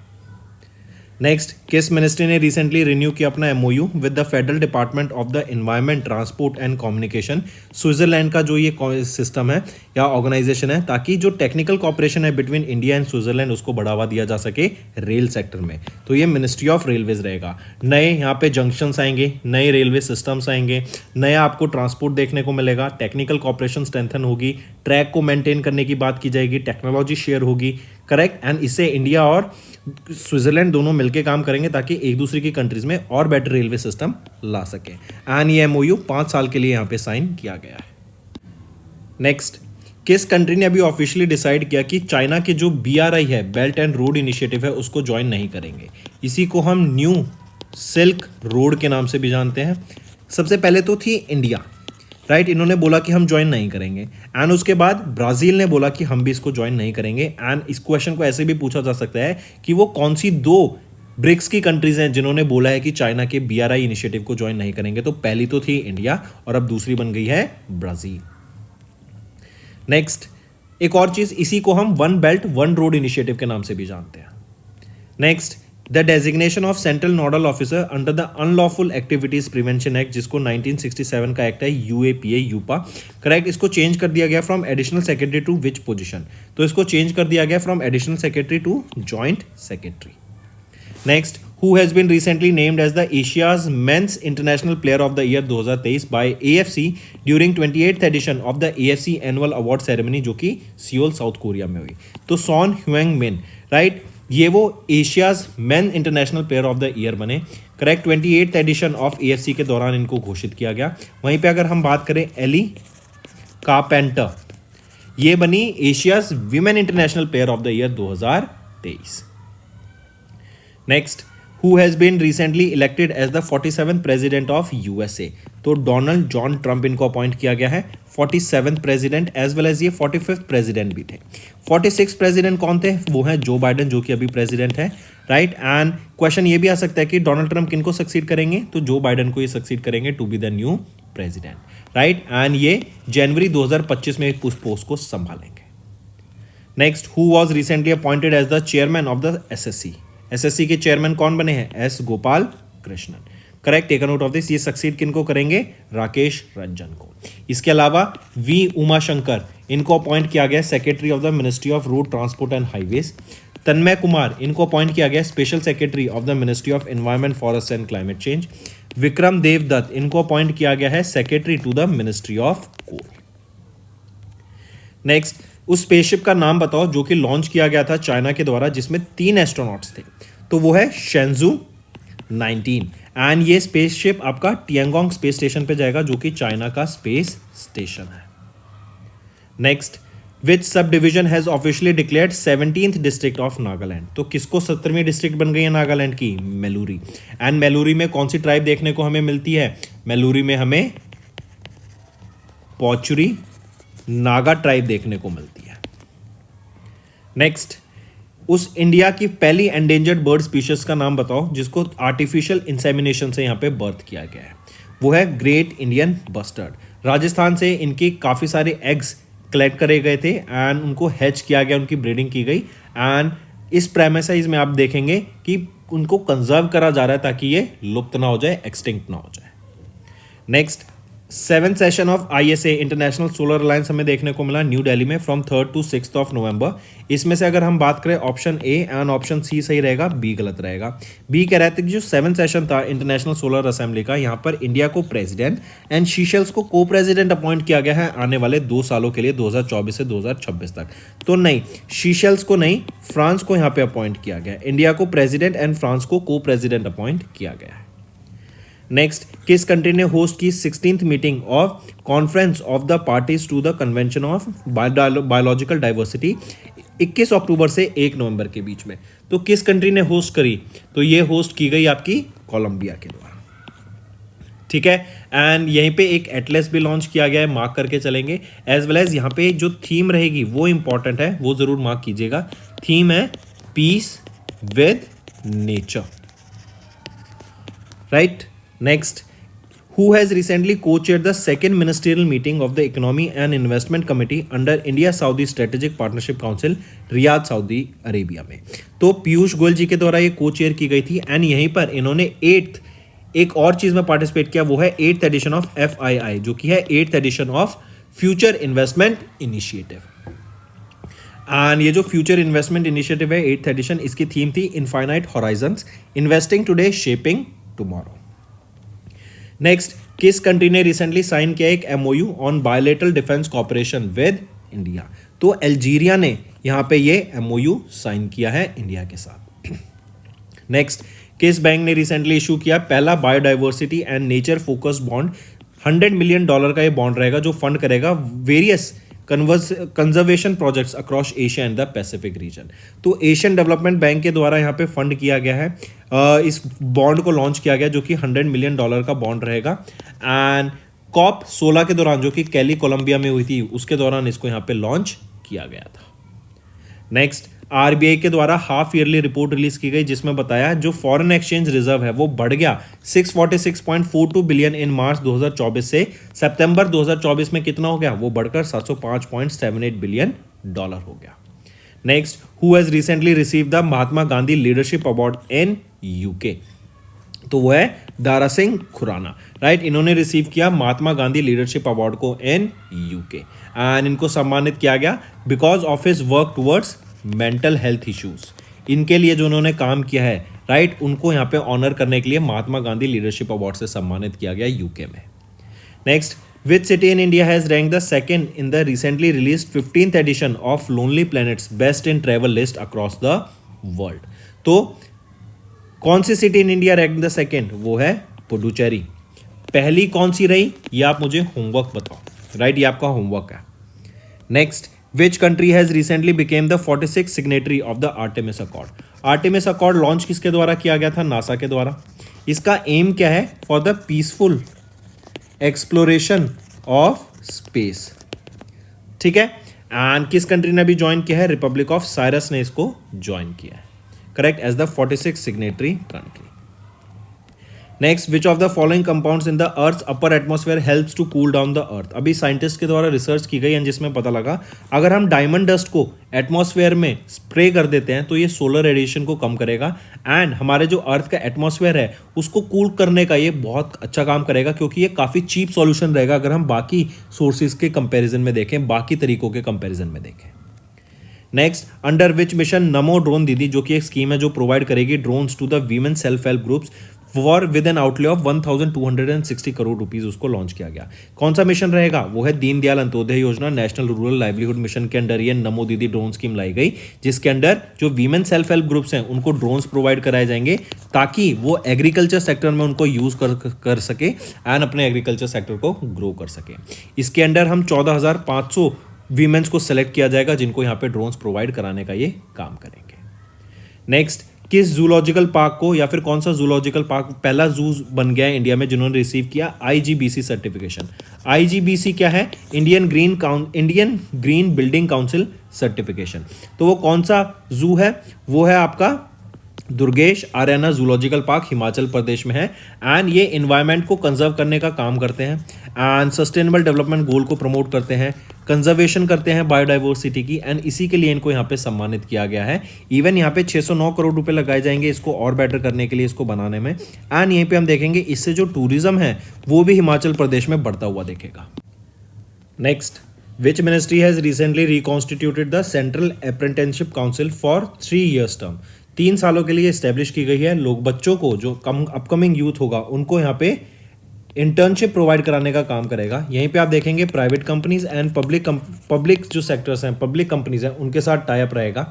नेक्स्ट, किस मिनिस्ट्री ने रिसेंटली रिन्यू किया अपना MOU with the federal department of the environment, transport and communication, Switzerland का जो ये सिस्टम है या ऑर्गेनाइजेशन है, ताकि जो टेक्निकल कॉपरेशन है बिटवीन इंडिया एंड स्विट्जरलैंड उसको बढ़ावा दिया जा सके रेल सेक्टर में। तो ये मिनिस्ट्री ऑफ रेलवेज रहेगा। नए यहाँ पे जंक्शंस आएंगे, नए रेलवे सिस्टम्स आएंगे, नया आपको ट्रांसपोर्ट देखने को मिलेगा, टेक्निकल कॉपरेशन स्ट्रेंथन होगी, ट्रैक को मेंटेन करने की बात की जाएगी, टेक्नोलॉजी शेयर होगी, करेक्ट। एंड इससे इंडिया और स्विट्जरलैंड दोनों मिलकर काम करेंगे ताकि एक दूसरे की कंट्रीज में और बेटर रेलवे सिस्टम ला सके। एंड ये एमओयू 5 साल के लिए यहाँ पे साइन किया गया है। नेक्स्ट, किस कंट्री ने अभी ऑफिशियली डिसाइड किया कि चाइना के जो BRI है, बेल्ट एंड रोड इनिशिएटिव है, उसको ज्वाइन नहीं करेंगे? इसी को हम न्यू सिल्क रोड के नाम से भी जानते हैं। सबसे पहले तो थी इंडिया, राइट, इन्होंने बोला कि हम ज्वाइन नहीं करेंगे, एंड उसके बाद ब्राज़ील ने बोला कि हम भी इसको ज्वाइन नहीं करेंगे। एंड इस क्वेश्चन को ऐसे भी पूछा जा सकता है कि वो कौन सी 2 ब्रिक्स की कंट्रीज हैं जिन्होंने बोला है कि चाइना के BRI इनिशिएटिव को ज्वाइन नहीं करेंगे? तो पहली तो थी इंडिया और अब दूसरी बन गई है ब्राज़ील। नेक्स्ट, एक और चीज, इसी को हम one belt one road initiative के नाम से भी जानते हैं। Next, the designation of central nodal officer under the unlawful activities prevention act, जिसको 1967 का एक्ट है, UAPA यूपा, करेक्ट, इसको चेंज कर दिया गया from additional secretary to which position? तो इसको चेंज कर दिया गया from additional secretary to joint secretary. Next, who has been recently named as the Asia's Men's International Player of the Year 2023 by AFC during 28th edition of the AFC Annual Award Ceremony, जो कि Seoul south Korea में हुई। तो sworn ह्यूंग मिन, right, ये वो Asia's man international player of the year बने, correct. 28th edition of AFC के दौरान इनको घोषित किया गया। वहीं पे अगर हम बात करें एली कारपेंटर, ये बनी Asia's women international player of the year 2023। Next, who has been recently elected as the 47th president of USA? तो डोनाल्ड जॉन ट्रंप इनको अपॉइंट किया गया है 47th president, as well as ये 45th प्रेसिडेंट भी थे। 46th प्रेसिडेंट कौन थे? वो हैं जो बाइडेन, जो कि अभी प्रेसिडेंट है, राइट। एंड क्वेश्चन ये भी आ सकता है कि डोनाल्ड ट्रंप किनको सक्सीड करेंगे? तो जो बाइडेन को ये सक्सीड करेंगे to be the new president, right. And ये जनवरी 2025 में उस पोस्ट को संभालेंगे। Next, who was recently appointed as the chairman of the SSC के चेयरमैन कौन बने हैं? S Gopal Krishnan, correct, take note of this. ये सक्सीड किनको करेंगे? राकेश रंजन को। इसके अलावा V उमाशंकर, इनको अपॉइंट किया गया secretary of the ministry of road transport and highways. Tanmay Kumar, इनको अपॉइंट किया गया special secretary of the ministry of environment, forest and climate change. Vikram Devdutt, इनको अपॉइंट किया गया है secretary to the ministry of coal. Next, उस स्पेसशिप का नाम बताओ जो कि लॉन्च किया गया था चाइना के द्वारा, जिसमें 3 एस्ट्रोनॉट्स थे। तो वो है शेंजू 19, एंड ये स्पेसशिप आपका टियांगोंग स्पेस स्टेशन पे जाएगा, जो कि चाइना का स्पेस स्टेशन है। Next, which sub division has officially declared 17th district of Nagaland. तो किसको 17वीं डिस्ट्रिक्ट बन गई है नागालैंड की? मेलूरी। एंड मेलूरी में कौन सी ट्राइब देखने को हमें मिलती है? मेलूरी में हमें पोचुरी नागा ट्राइब देखने को मिलती है। नेक्स्ट, उस इंडिया की पहली एंडेंजर्ड बर्ड स्पीशीज का नाम बताओ जिसको आर्टिफिशियल इंसेमिनेशन से यहां पे बर्थ किया गया है। वो है ग्रेट इंडियन बस्टर्ड। राजस्थान से इनके काफ़ी सारे एग्स कलेक्ट करे गए थे एंड उनको हैच किया गया, उनकी ब्रीडिंग की गई एंड इस प्रेमिसाइज में आप देखेंगे कि उनको कंजर्व करा जा रहा है ताकि ये लुप्त ना हो जाए, एक्सटिंक्ट ना हो जाए। Next, 7th session of ISA international solar alliance हमें देखने को मिला न्यू दिल्ली में from 3rd to 6th of November. इसमें से अगर हम बात करें option A and option C सही रहेगा, बी गलत रहेगा। बी कह रहे थे कि जो 7th सेशन था इंटरनेशनल सोलर असेंबली का, यहाँ पर इंडिया को प्रेसिडेंट एंड शीशेल्स को को प्रेसिडेंट अपॉइंट किया गया है आने वाले 2 सालों के लिए, 2024 से 2026 तक। तो नहीं, शीशेल्स को नहीं, फ्रांस को यहाँ पे अपॉइंट किया गया। इंडिया को प्रेसिडेंट एंड फ्रांस को को प्रेसिडेंट अपॉइंट किया गया है। नेक्स्ट, किस कंट्री ने होस्ट की 16th meeting of conference of the parties to the convention of biological diversity 21 अक्टूबर से 1 नवंबर के बीच में? तो किस कंट्री ने होस्ट करी? तो ये होस्ट की गई आपकी कोलंबिया के द्वारा। ठीक है, एंड यहीं पे एक एटलस भी लॉन्च किया गया है, मार्क करके चलेंगे। एज वेल एज यहाँ पे जो थीम रहेगी वो इंपॉर्टेंट है, वो जरूर मार्क कीजिएगा। थीम है peace with nature, right. Next, who has recently co-chaired the second ministerial meeting of the Economy and Investment Committee under India-Saudi Strategic Partnership Council, Riyadh Saudi Arabia में? तो पीयूष गोयल जी के द्वारा ये को-चेयर की गई थी एंड यहीं पर इन्होंने 8th एक और चीज में पार्टिसिपेट किया, वो है 8th एडिशन ऑफ FII, जो कि है 8th edition of future investment initiative. And ये जो फ्यूचर इन्वेस्टमेंट इनिशिएटिव है 8th एडिशन, इसकी थीम थी infinite horizons, investing today shaping tomorrow. Next, किस कंट्री ने रिसेंटली साइन किया एक MOU on bilateral defence cooperation with India? तो अल्जीरिया ने यहां पे ये MOU साइन किया है इंडिया के साथ। नेक्स्ट, किस बैंक ने रिसेंटली इशू किया पहला biodiversity and nature focused bond? $100 million का ये बॉन्ड रहेगा जो फंड करेगा various conservation projects across Asia and the Pacific region. तो एशियन डेवलपमेंट बैंक के द्वारा यहाँ पे फंड किया गया है, इस बॉन्ड को लॉन्च किया गया जो कि $100 मिलियन का बॉन्ड रहेगा। एंड COP 16 के दौरान जो कि कैली कोलंबिया में हुई थी उसके दौरान इसको यहाँ पे लॉन्च किया गया था। नेक्स्ट, RBI के द्वारा हाफ ईयरली रिपोर्ट रिलीज की गई जिसमें बताया जो फॉरेन एक्सचेंज रिजर्व है वो बढ़ गया 646.42 बिलियन इन मार्च 2024 से सितंबर 2024 में कितना हो गया? वो बढ़कर 705.78 बिलियन डॉलर हो गया। Next, who has recently receive the Mahatma Gandhi leadership award in UK? तो वो है दारा सिंह खुराना, राइट। इन्होंने रिसीव किया महात्मा गांधी लीडरशिप अवार्ड को इन UK एंड इनको सम्मानित किया गया because of his work towards mental health issues. इनके लिए जो उन्होंने काम किया है, राइट, उनको यहाँ पे ऑनर करने के लिए महात्मा गांधी लीडरशिप अवार्ड से सम्मानित किया गया UK में। Next, which city in India has rank the second in the recently release 15th edition of lonely planet's best in travel list across the world? तो कौन सी city in India rank the second? वो है पुडुचेरी। पहली कौन सी रही ये आप मुझे होमवर्क बताओ, राइट, ये आपका होमवर्क है। Next, which country has recently became the 46th signatory of the Artemis accord? Artemis accord launch किसके द्वारा किया गया था? नासा के द्वारा। इसका एम क्या है? For the peaceful exploration of space. ठीक है, एंड किस कंट्री ने भी ज्वाइन किया है? रिपब्लिक ऑफ साइरस ने इसको ज्वाइन किया है, correct, as the 46th signatory country. Next, which of the following compounds in the earth upper atmosphere helps to cool down the earth? अभी साइंटिस्ट के द्वारा रिसर्च की गई है जिसमें पता लगा अगर हम डायमंड डस्ट को एटमॉस्फेयर में स्प्रे कर देते हैं तो ये सोलर रेडिएशन को कम करेगा एंड हमारे जो अर्थ का एटमॉस्फेयर है उसको कूल करने का ये बहुत अच्छा काम करेगा क्योंकि ये काफ़ी चीप सॉल्यूशन रहेगा अगर हम बाकी सोर्सेज के कंपेरिजन में देखें, बाकी तरीकों के कंपेरिजन में देखें। Next, under which mission Namo drone Didi, जो कि एक स्कीम है जो प्रोवाइड करेगी drones to the women self help groups for with an outlay of 1260 crore rupees, उसको लॉन्च किया गया। कौन सा मिशन रहेगा? वो है दीनदयाल अंत्योदय योजना, नेशनल रूरल लाइवलीहुड मिशन के अंडर ये नमो दीदी ड्रोन स्कीम लाई गई जिसके अंडर जो वीमेन सेल्फ हेल्प ग्रुप्स हैं उनको ड्रोन्स प्रोवाइड कराए जाएंगे ताकि वो एग्रीकल्चर सेक्टर में उनको यूज कर सके एंड अपने एग्रीकल्चर सेक्टर को ग्रो कर सके। इसके अंडर हम 14,500 वीमेंस को सेलेक्ट किया जाएगा जिनको यहाँ पे ड्रोन्स प्रोवाइड कराने का ये काम करेंगे। नेक्स्ट, किस जूलॉजिकल पार्क को या फिर कौन सा जूलॉजिकल पार्क पहला जू बन गया है इंडिया में जिन्होंने रिसीव किया आईजीबीसी सर्टिफिकेशन। आईजीबीसी क्या है? Indian green building council certification. तो वो कौन सा जू है? वो है आपका दुर्गेश आर्याना जूलॉजिकल पार्क, हिमाचल प्रदेश में है। एंड ये इन्वायरमेंट को कंजर्व करने का काम करते हैं एंड सस्टेनेबल डेवलपमेंट गोल को प्रमोट करते हैं, कंजर्वेशन करते हैं बायोडाइवर्सिटी की, एंड इसी के लिए इनको यहाँ पे सम्मानित किया गया है। इवन यहाँ पे 609 करोड़ रुपए लगाए जाएंगे इसको और बेटर करने के लिए, इसको बनाने में। एंड यहीं पे हम देखेंगे इससे जो टूरिज्म है वो भी हिमाचल प्रदेश में बढ़ता हुआ दिखेगा। Next, which ministry has recently reconstituted the central apprenticeship council for 3 years term. 3 सालों के लिए इस्टेब्लिश की गई है। लोग बच्चों को जो अपकमिंग यूथ होगा उनको यहाँ पे इंटर्नशिप प्रोवाइड कराने का काम करेगा। यहीं पे आप देखेंगे प्राइवेट कंपनीज एंड पब्लिक जो सेक्टर्स हैं, पब्लिक कंपनीज हैं, उनके साथ टाई अप रहेगा।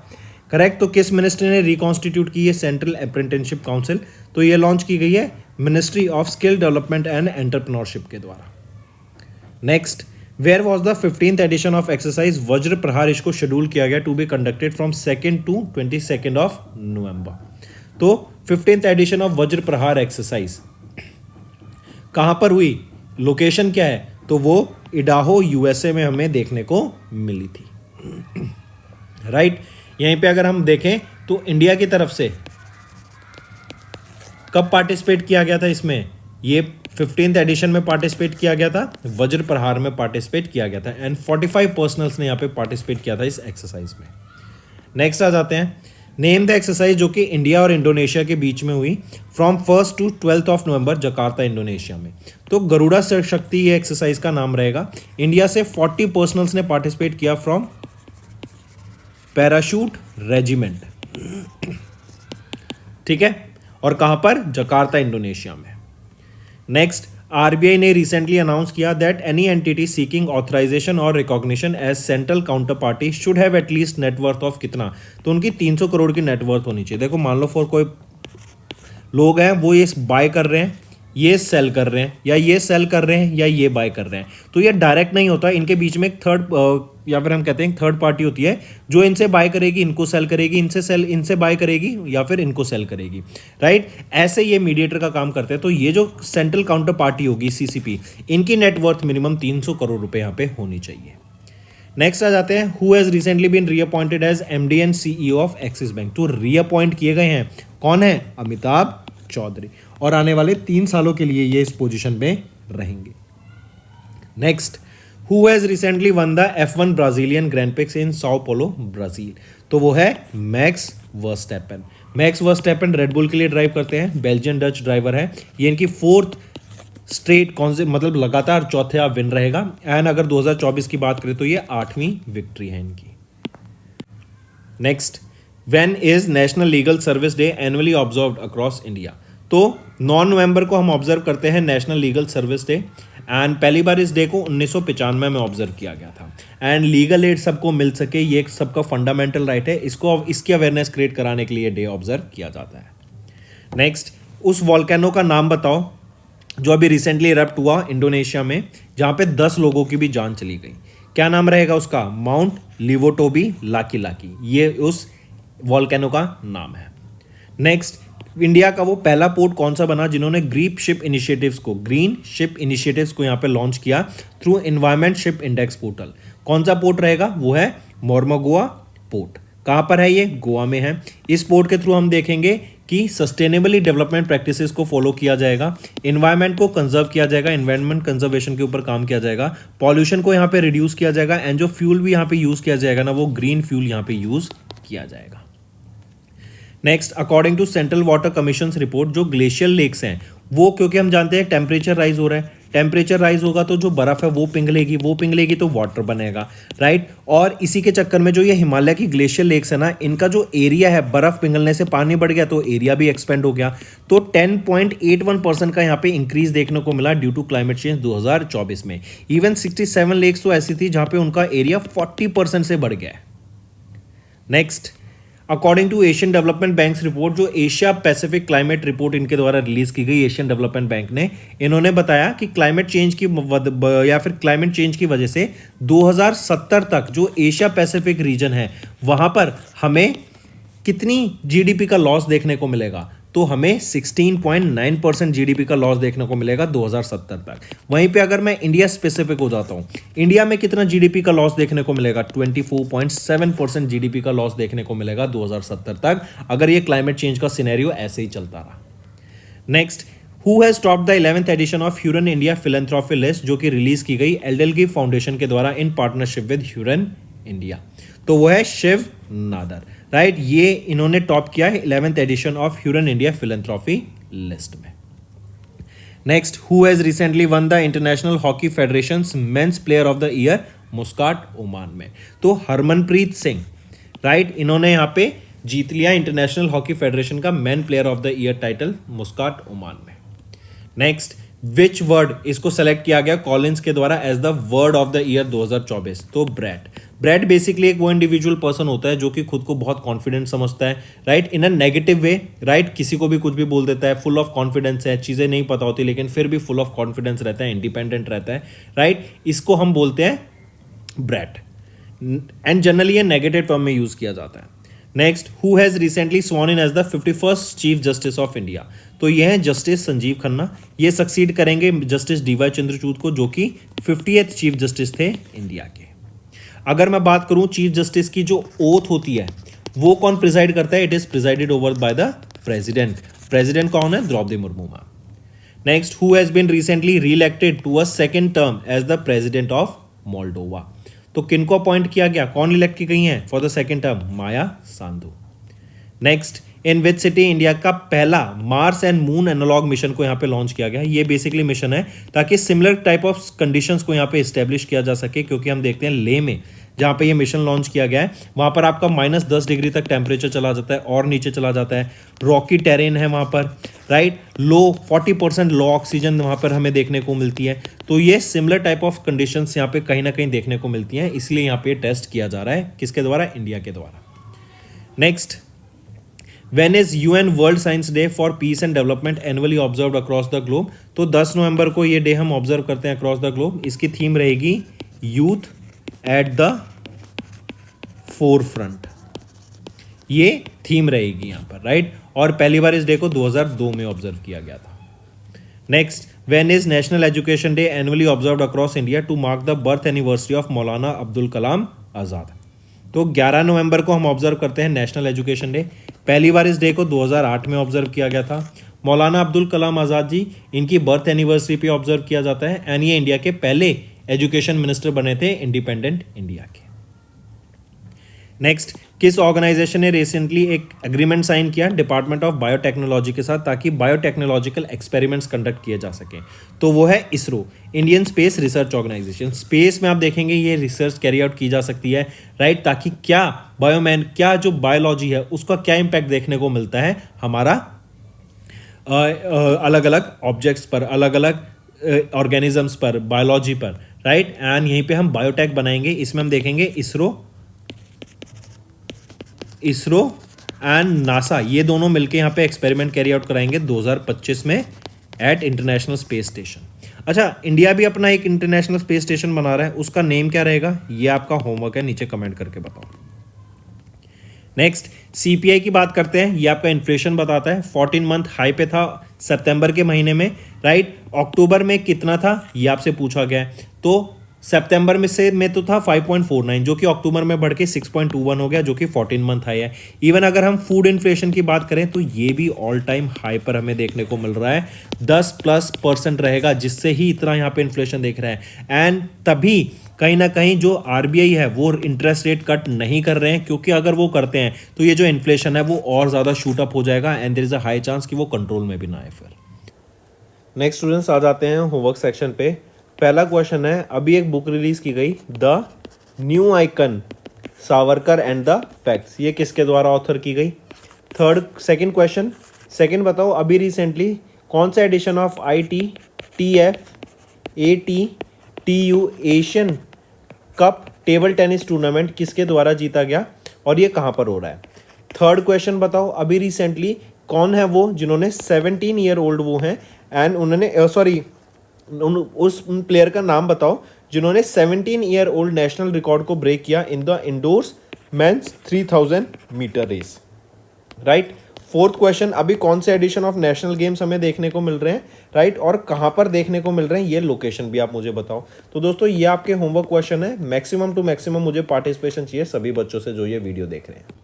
करेक्ट। तो किस मिनिस्ट्री ने रिकॉन्स्टिट्यूट की है सेंट्रल अप्रेंटिसशिप काउंसिल? तो ये लॉन्च की गई है ministry of skill development and entrepreneurship के द्वारा। Next, where was the 15th edition of exercise Vajra Prahar? इसको शेड्यूल किया गया to be conducted from 2nd to 22nd of November। तो 15th एडिशन ऑफ वज्र प्रहार एक्सरसाइज कहाँ पर हुई? लोकेशन क्या है? तो वो इडाहो यूएसए में हमें देखने को मिली थी। राइट। यहीं पे अगर हम देखें तो इंडिया की तरफ से कब पार्टिसिपेट किया गया था इसमें? ये 15th एडिशन में पार्टिसिपेट किया गया था, वज्र प्रहार में पार्टिसिपेट किया गया था एंड 45 पर्सनल्स ने यहाँ पे पार्टिसिपेट किया था इस एक्सरसाइज में। नेक्स्ट आ जाते हैं, नेम द एक्सरसाइज जो कि इंडिया और इंडोनेशिया के बीच में हुई from 1st to 12th of November Jakarta Indonesia में। तो गरुड़ा शक्ति ये एक्सरसाइज का नाम रहेगा। इंडिया से 40 पर्सनल्स ने पार्टिसिपेट किया फ्रॉम पैराशूट रेजिमेंट। ठीक है, और कहां पर? जकार्ता इंडोनेशिया में। नेक्स्ट, आरबीआई ने रिसेंटली अनाउंस किया that any entity seeking authorisation और recognition as central counter party should have at least net worth of कितना? तो उनकी 300 करोड़ की नेटवर्थ होनी चाहिए। देखो मान लो फॉर कोई लोग हैं वो ये बाय कर रहे हैं, ये सेल कर रहे हैं, या ये सेल कर रहे हैं, या ये बाय कर रहे हैं, तो ये डायरेक्ट नहीं होता। इनके बीच में एक थर्ड या फिर हम कहते हैं थर्ड पार्टी होती है जो इनसे बाय करेगी, इनको सेल करेगी, इनसे बाय करेगी या फिर इनको सेल करेगी। राइट। ऐसे ये मीडिएटर का काम करते हैं। तो ये जो सेंट्रल काउंटर पार्टी होगी सीसीपी, इनकी नेटवर्थ मिनिमम 300 करोड़ रुपए यहाँ पे होनी चाहिए। नेक्स्ट आ जाते हैं, who has recently been reappointed as MD and CEO of Axis bank. तो रीअपॉइंट किए गए हैं, कौन है? अमिताभ चौधरी, और आने वाले 3 सालों के लिए ये इस पोजीशन में रहेंगे। Next, who has recently won the F1 Brazilian grand prix in Sao Paulo Brazil? तो वो है max Verstappen. Max Verstappen Red Bull के लिए ड्राइव करते हैं, बेल्जियन डच ड्राइवर है। ये इनकी 4th स्ट्रेट मतलब लगातार चौथा विन रहेगा। एंड अगर 2024 की बात करें तो ये 8वीं विक्ट्री है इनकी। Next, when is national legal service day annually observed across India? तो 9 नवंबर को हम ऑब्जर्व करते हैं national legal service day. And पहली बार इस डे को 1995 में ऑब्जर्व किया गया था। एंड लीगल एड सबको मिल सके, ये सबका फंडामेंटल राइट है, इसकी अवेयरनेस क्रिएट कराने के लिए डे ऑब्जर्व किया जाता है। नेक्स्ट, उस वॉल्केनो का नाम बताओ जो अभी रिसेंटली इरप्ट हुआ इंडोनेशिया में, जहां पे 10 लोगों की भी जान चली गई। क्या नाम रहेगा उसका? माउंट लिवोटोबी लाकी लाकी, ये उस वॉल्केनो का नाम है। नेक्स्ट, इंडिया का वो पहला पोर्ट कौन सा बना जिन्होंने ग्रीन शिप इनिशिएटिव्स को यहाँ पे लॉन्च किया through environment ship index portal? कौन सा पोर्ट रहेगा? वो है मोरमोगोआ पोर्ट। कहाँ पर है ये? गोवा में है। इस पोर्ट के थ्रू हम देखेंगे कि सस्टेनेबली डेवलपमेंट प्रैक्टिसेस को फॉलो किया जाएगा, एनवायरमेंट को कंजर्व किया जाएगा, एनवायरमेंट कंजर्वेशन के ऊपर काम किया जाएगा, पॉल्यूशन को यहाँ पे रिड्यूस किया जाएगा, एंड जो फ्यूल भी यहाँ पे यूज किया जाएगा ना, वो ग्रीन फ्यूल यहाँ पे यूज किया जाएगा। Next, according to central water commission report, जो ग्लेशियल लेक्स हैं वो, क्योंकि हम जानते हैं टेम्परेचर राइज हो रहा है, टेम्परेचर राइज होगा तो जो बर्फ है वो पिघलेगी तो वाटर बनेगा। राइट। और इसी के चक्कर में जो ये हिमालय की ग्लेशियल लेक्स है ना, इनका जो एरिया है, बर्फ पिघलने से पानी बढ़ गया तो एरिया भी एक्सपेंड हो गया। तो 10.81% का यहाँ पे इंक्रीज देखने को मिला ड्यू टू क्लाइमेट चेंज 2024 में। इवन 67 लेक्स तो ऐसी थी जहां पे उनका एरिया 40% से बढ़ गया है। Next, according to Asian development bank report, जो एशिया पैसिफिक क्लाइमेट रिपोर्ट इनके द्वारा रिलीज की गई एशियन डेवलपमेंट बैंक ने, इन्होंने बताया कि क्लाइमेट चेंज की या फिर क्लाइमेट चेंज की वजह से 2070 तक जो एशिया पैसिफिक रीजन है वहां पर हमें कितनी जीडीपी का लॉस देखने को मिलेगा, तो हमें 16.9% जीडीपी का लॉस देखने को मिलेगा 2070 तक। वहीं पे अगर मैं इंडिया स्पेसिफिक हो जाता हूं, इंडिया में कितना जीडीपी का लॉस देखने को मिलेगा, 24.7% जीडीपी का लॉस देखने को मिलेगा 2070 तक, अगर ये क्लाइमेट चेंज का सिनेरियो ऐसे ही चलता रहा। Next, who has topped the 11th edition of Hurun India philanthropy list, जो कि रिलीज की गई एल्डेलगी फाउंडेशन के द्वारा in partnership with Hurun India, तो वो है शिव नादर, राइट। ये इन्होंने टॉप किया है 11th edition of Hurun India philanthropy list में। Next, who has recently won the international hockey federation men's player of the year, Muscat Oman में, तो हरमनप्रीत सिंह, राइट, इन्होंने यहाँ पे जीत लिया इंटरनेशनल हॉकी फेडरेशन का man player of the year title Muscat Oman में। नेक्स्ट, विच वर्ड इसको सेलेक्ट किया गया कॉलिंस के द्वारा as the word of the year 2024, तो ब्रैट। ब्रैट बेसिकली एक वो इंडिविजुअल पर्सन होता है जो कि खुद को बहुत कॉन्फिडेंट समझता है, right, in a negative way, right, किसी को भी कुछ भी बोल देता है, फुल ऑफ कॉन्फिडेंस है, चीज़ें नहीं पता होती लेकिन फिर भी फुल ऑफ कॉन्फिडेंस रहता है, इंडिपेंडेंट रहता है, राइट, इसको हम बोलते हैं ब्रैट, एंड जनरली ये नेगेटिव टर्म में यूज किया जाता है। Next, who has recently sworn in as the 51st chief justice of India, तो ये हैं जस्टिस संजीव खन्ना, ये सक्सीड करेंगे जस्टिस डीवाई चंद्रचूड़ को जो कि 50th चीफ जस्टिस थे इंडिया के। अगर मैं बात करूं चीफ जस्टिस की जो ओथ होती है वो कौन प्रिजाइड करता है, it is presided over by the president. President कौन है, Draupadi Murmu ma'am. Next, who has been recently reelected to a second term as the president of Moldova, तो किनको अपॉइंट किया गया, कौन इलेक्ट की गई हैं for the second term, Maia Sandu. Next, in which city India का पहला Mars and moon analog mission को यहाँ पे लॉन्च किया गया है। ये बेसिकली मिशन है ताकि सिमिलर टाइप ऑफ कंडीशंस को यहाँ पे इस्टेब्लिश किया जा सके, क्योंकि हम देखते हैं लेह में जहाँ पे ये मिशन लॉन्च किया गया है वहाँ पर आपका -10 डिग्री तक टेम्परेचर चला जाता है और नीचे चला जाता है, रॉकी टेरेन है वहाँ पर, राइट, लो 40% लो ऑक्सीजन वहाँ पर हमें देखने को मिलती है, तो ये सिमिलर टाइप ऑफ कंडीशंस यहाँ पे कहीं ना कहीं देखने को मिलती हैं, इसलिए यहाँ पे टेस्ट किया जा रहा है, किसके द्वारा, इंडिया के द्वारा। Next, When is UN World Science Day for Peace and Development annually observed across the globe, तो 10 नवंबर को ये डे हम ऑब्जर्व करते हैं अक्रॉस द ग्लोब। इसकी थीम रहेगी यूथ एट द फोरफ्रंट, ये थीम रहेगी यहाँ पर, राइट, और पहली बार इस डे को 2002 में ऑब्जर्व किया गया था। Next, when is national education day annually observed across India to mark the birth anniversary of Maulana Abdul Kalam Azad, तो 11 नवंबर को हम ऑब्जर्व करते हैं नेशनल एजुकेशन डे। पहली बार इस डे को 2008 में ऑब्जर्व किया गया था। मौलाना अब्दुल कलाम आज़ाद जी, इनकी बर्थ एनिवर्सरी पे ऑब्जर्व किया जाता है, एंड ये इंडिया के पहले एजुकेशन मिनिस्टर बने थे इंडिपेंडेंट इंडिया के। नेक्स्ट, किस ऑर्गेनाइजेशन ने रिसेंटली एक एग्रीमेंट साइन किया डिपार्टमेंट ऑफ बायोटेक्नोलॉजी के साथ ताकि बायोटेक्नोलॉजिकल एक्सपेरिमेंट्स कंडक्ट किए जा सकें, तो वो है ISRO, Indian space research organisation. Space में आप देखेंगे ये रिसर्च कैरी आउट की जा सकती है, राइट, ताकि क्या जो बायोलॉजी है उसका क्या इम्पैक्ट देखने को मिलता है हमारा अलग अलग ऑब्जेक्ट्स पर, अलग अलग ऑर्गेनिजम्स पर, बायोलॉजी पर, राइट, एंड यहीं पे हम बायोटेक बनाएंगे। इसमें हम देखेंगे इसरो एंड नासा, ये दोनों मिलके यहाँ पे एक्सपेरिमेंट कैरी आउट कराएंगे 2025 में एट इंटरनेशनल स्पेस स्टेशन। अच्छा, इंडिया भी अपना एक इंटरनेशनल स्पेस स्टेशन बना रहा है, उसका नेम क्या रहेगा, ये आपका होमवर्क है, नीचे कमेंट करके बताओ। नेक्स्ट, सीपीआई की बात करते हैं, ये आपका इन्फ्लेशन बताता है, 14 मंथ हाई पे था सितंबर के महीने में, राइट, अक्टूबर में कितना था ये आपसे पूछा गया है, तो सितंबर में तो था 5.49 जो कि अक्टूबर में बढ़ के 6.21 हो गया, जो कि 14 मंथ हाई है। इवन अगर हम फूड इन्फ्लेशन की बात करें तो ये भी ऑल टाइम हाई पर हमें देखने को मिल रहा है, 10+% रहेगा, जिससे ही इतना यहाँ पे इन्फ्लेशन देख रहा है। एंड तभी कहीं ना कहीं जो आरबीआई है वो इंटरेस्ट रेट कट नहीं कर रहे हैं, क्योंकि अगर वो करते हैं तो ये जो इन्फ्लेशन है वो और ज़्यादा शूट अप हो जाएगा, and there is a high chance कि वो कंट्रोल में भी ना आए। फिर नेक्स्ट स्टूडेंट्स आ जाते हैं होमवर्क सेक्शन पे। पहला क्वेश्चन है, अभी एक बुक रिलीज की गई the new icon Savarkar and the facts, ये किसके द्वारा ऑथर की गई। सेकंड क्वेश्चन, सेकंड बताओ, अभी रिसेंटली कौन सा edition of ITTF ATTU Asian cup table tennis tournament किसके द्वारा जीता गया और ये कहाँ पर हो रहा है। थर्ड क्वेश्चन बताओ अभी रिसेंटली कौन है वो जिन्होंने 17 ईयर ओल्ड वो हैं एंड उन्होंने उस प्लेयर का नाम बताओ जिन्होंने 17 ईयर ओल्ड नेशनल रिकॉर्ड को ब्रेक किया in the indoors men's 3000 metre race, right. Fourth question अभी कौन से एडिशन ऑफ नेशनल गेम्स हमें देखने को मिल रहे हैं, राइट, और कहाँ पर देखने को मिल रहे हैं, ये लोकेशन भी आप मुझे बताओ। तो दोस्तों ये आपके होमवर्क क्वेश्चन है, मैक्सिमम टू मैक्सिमम मुझे पार्टिसिपेशन चाहिए सभी बच्चों से जो ये वीडियो देख रहे हैं।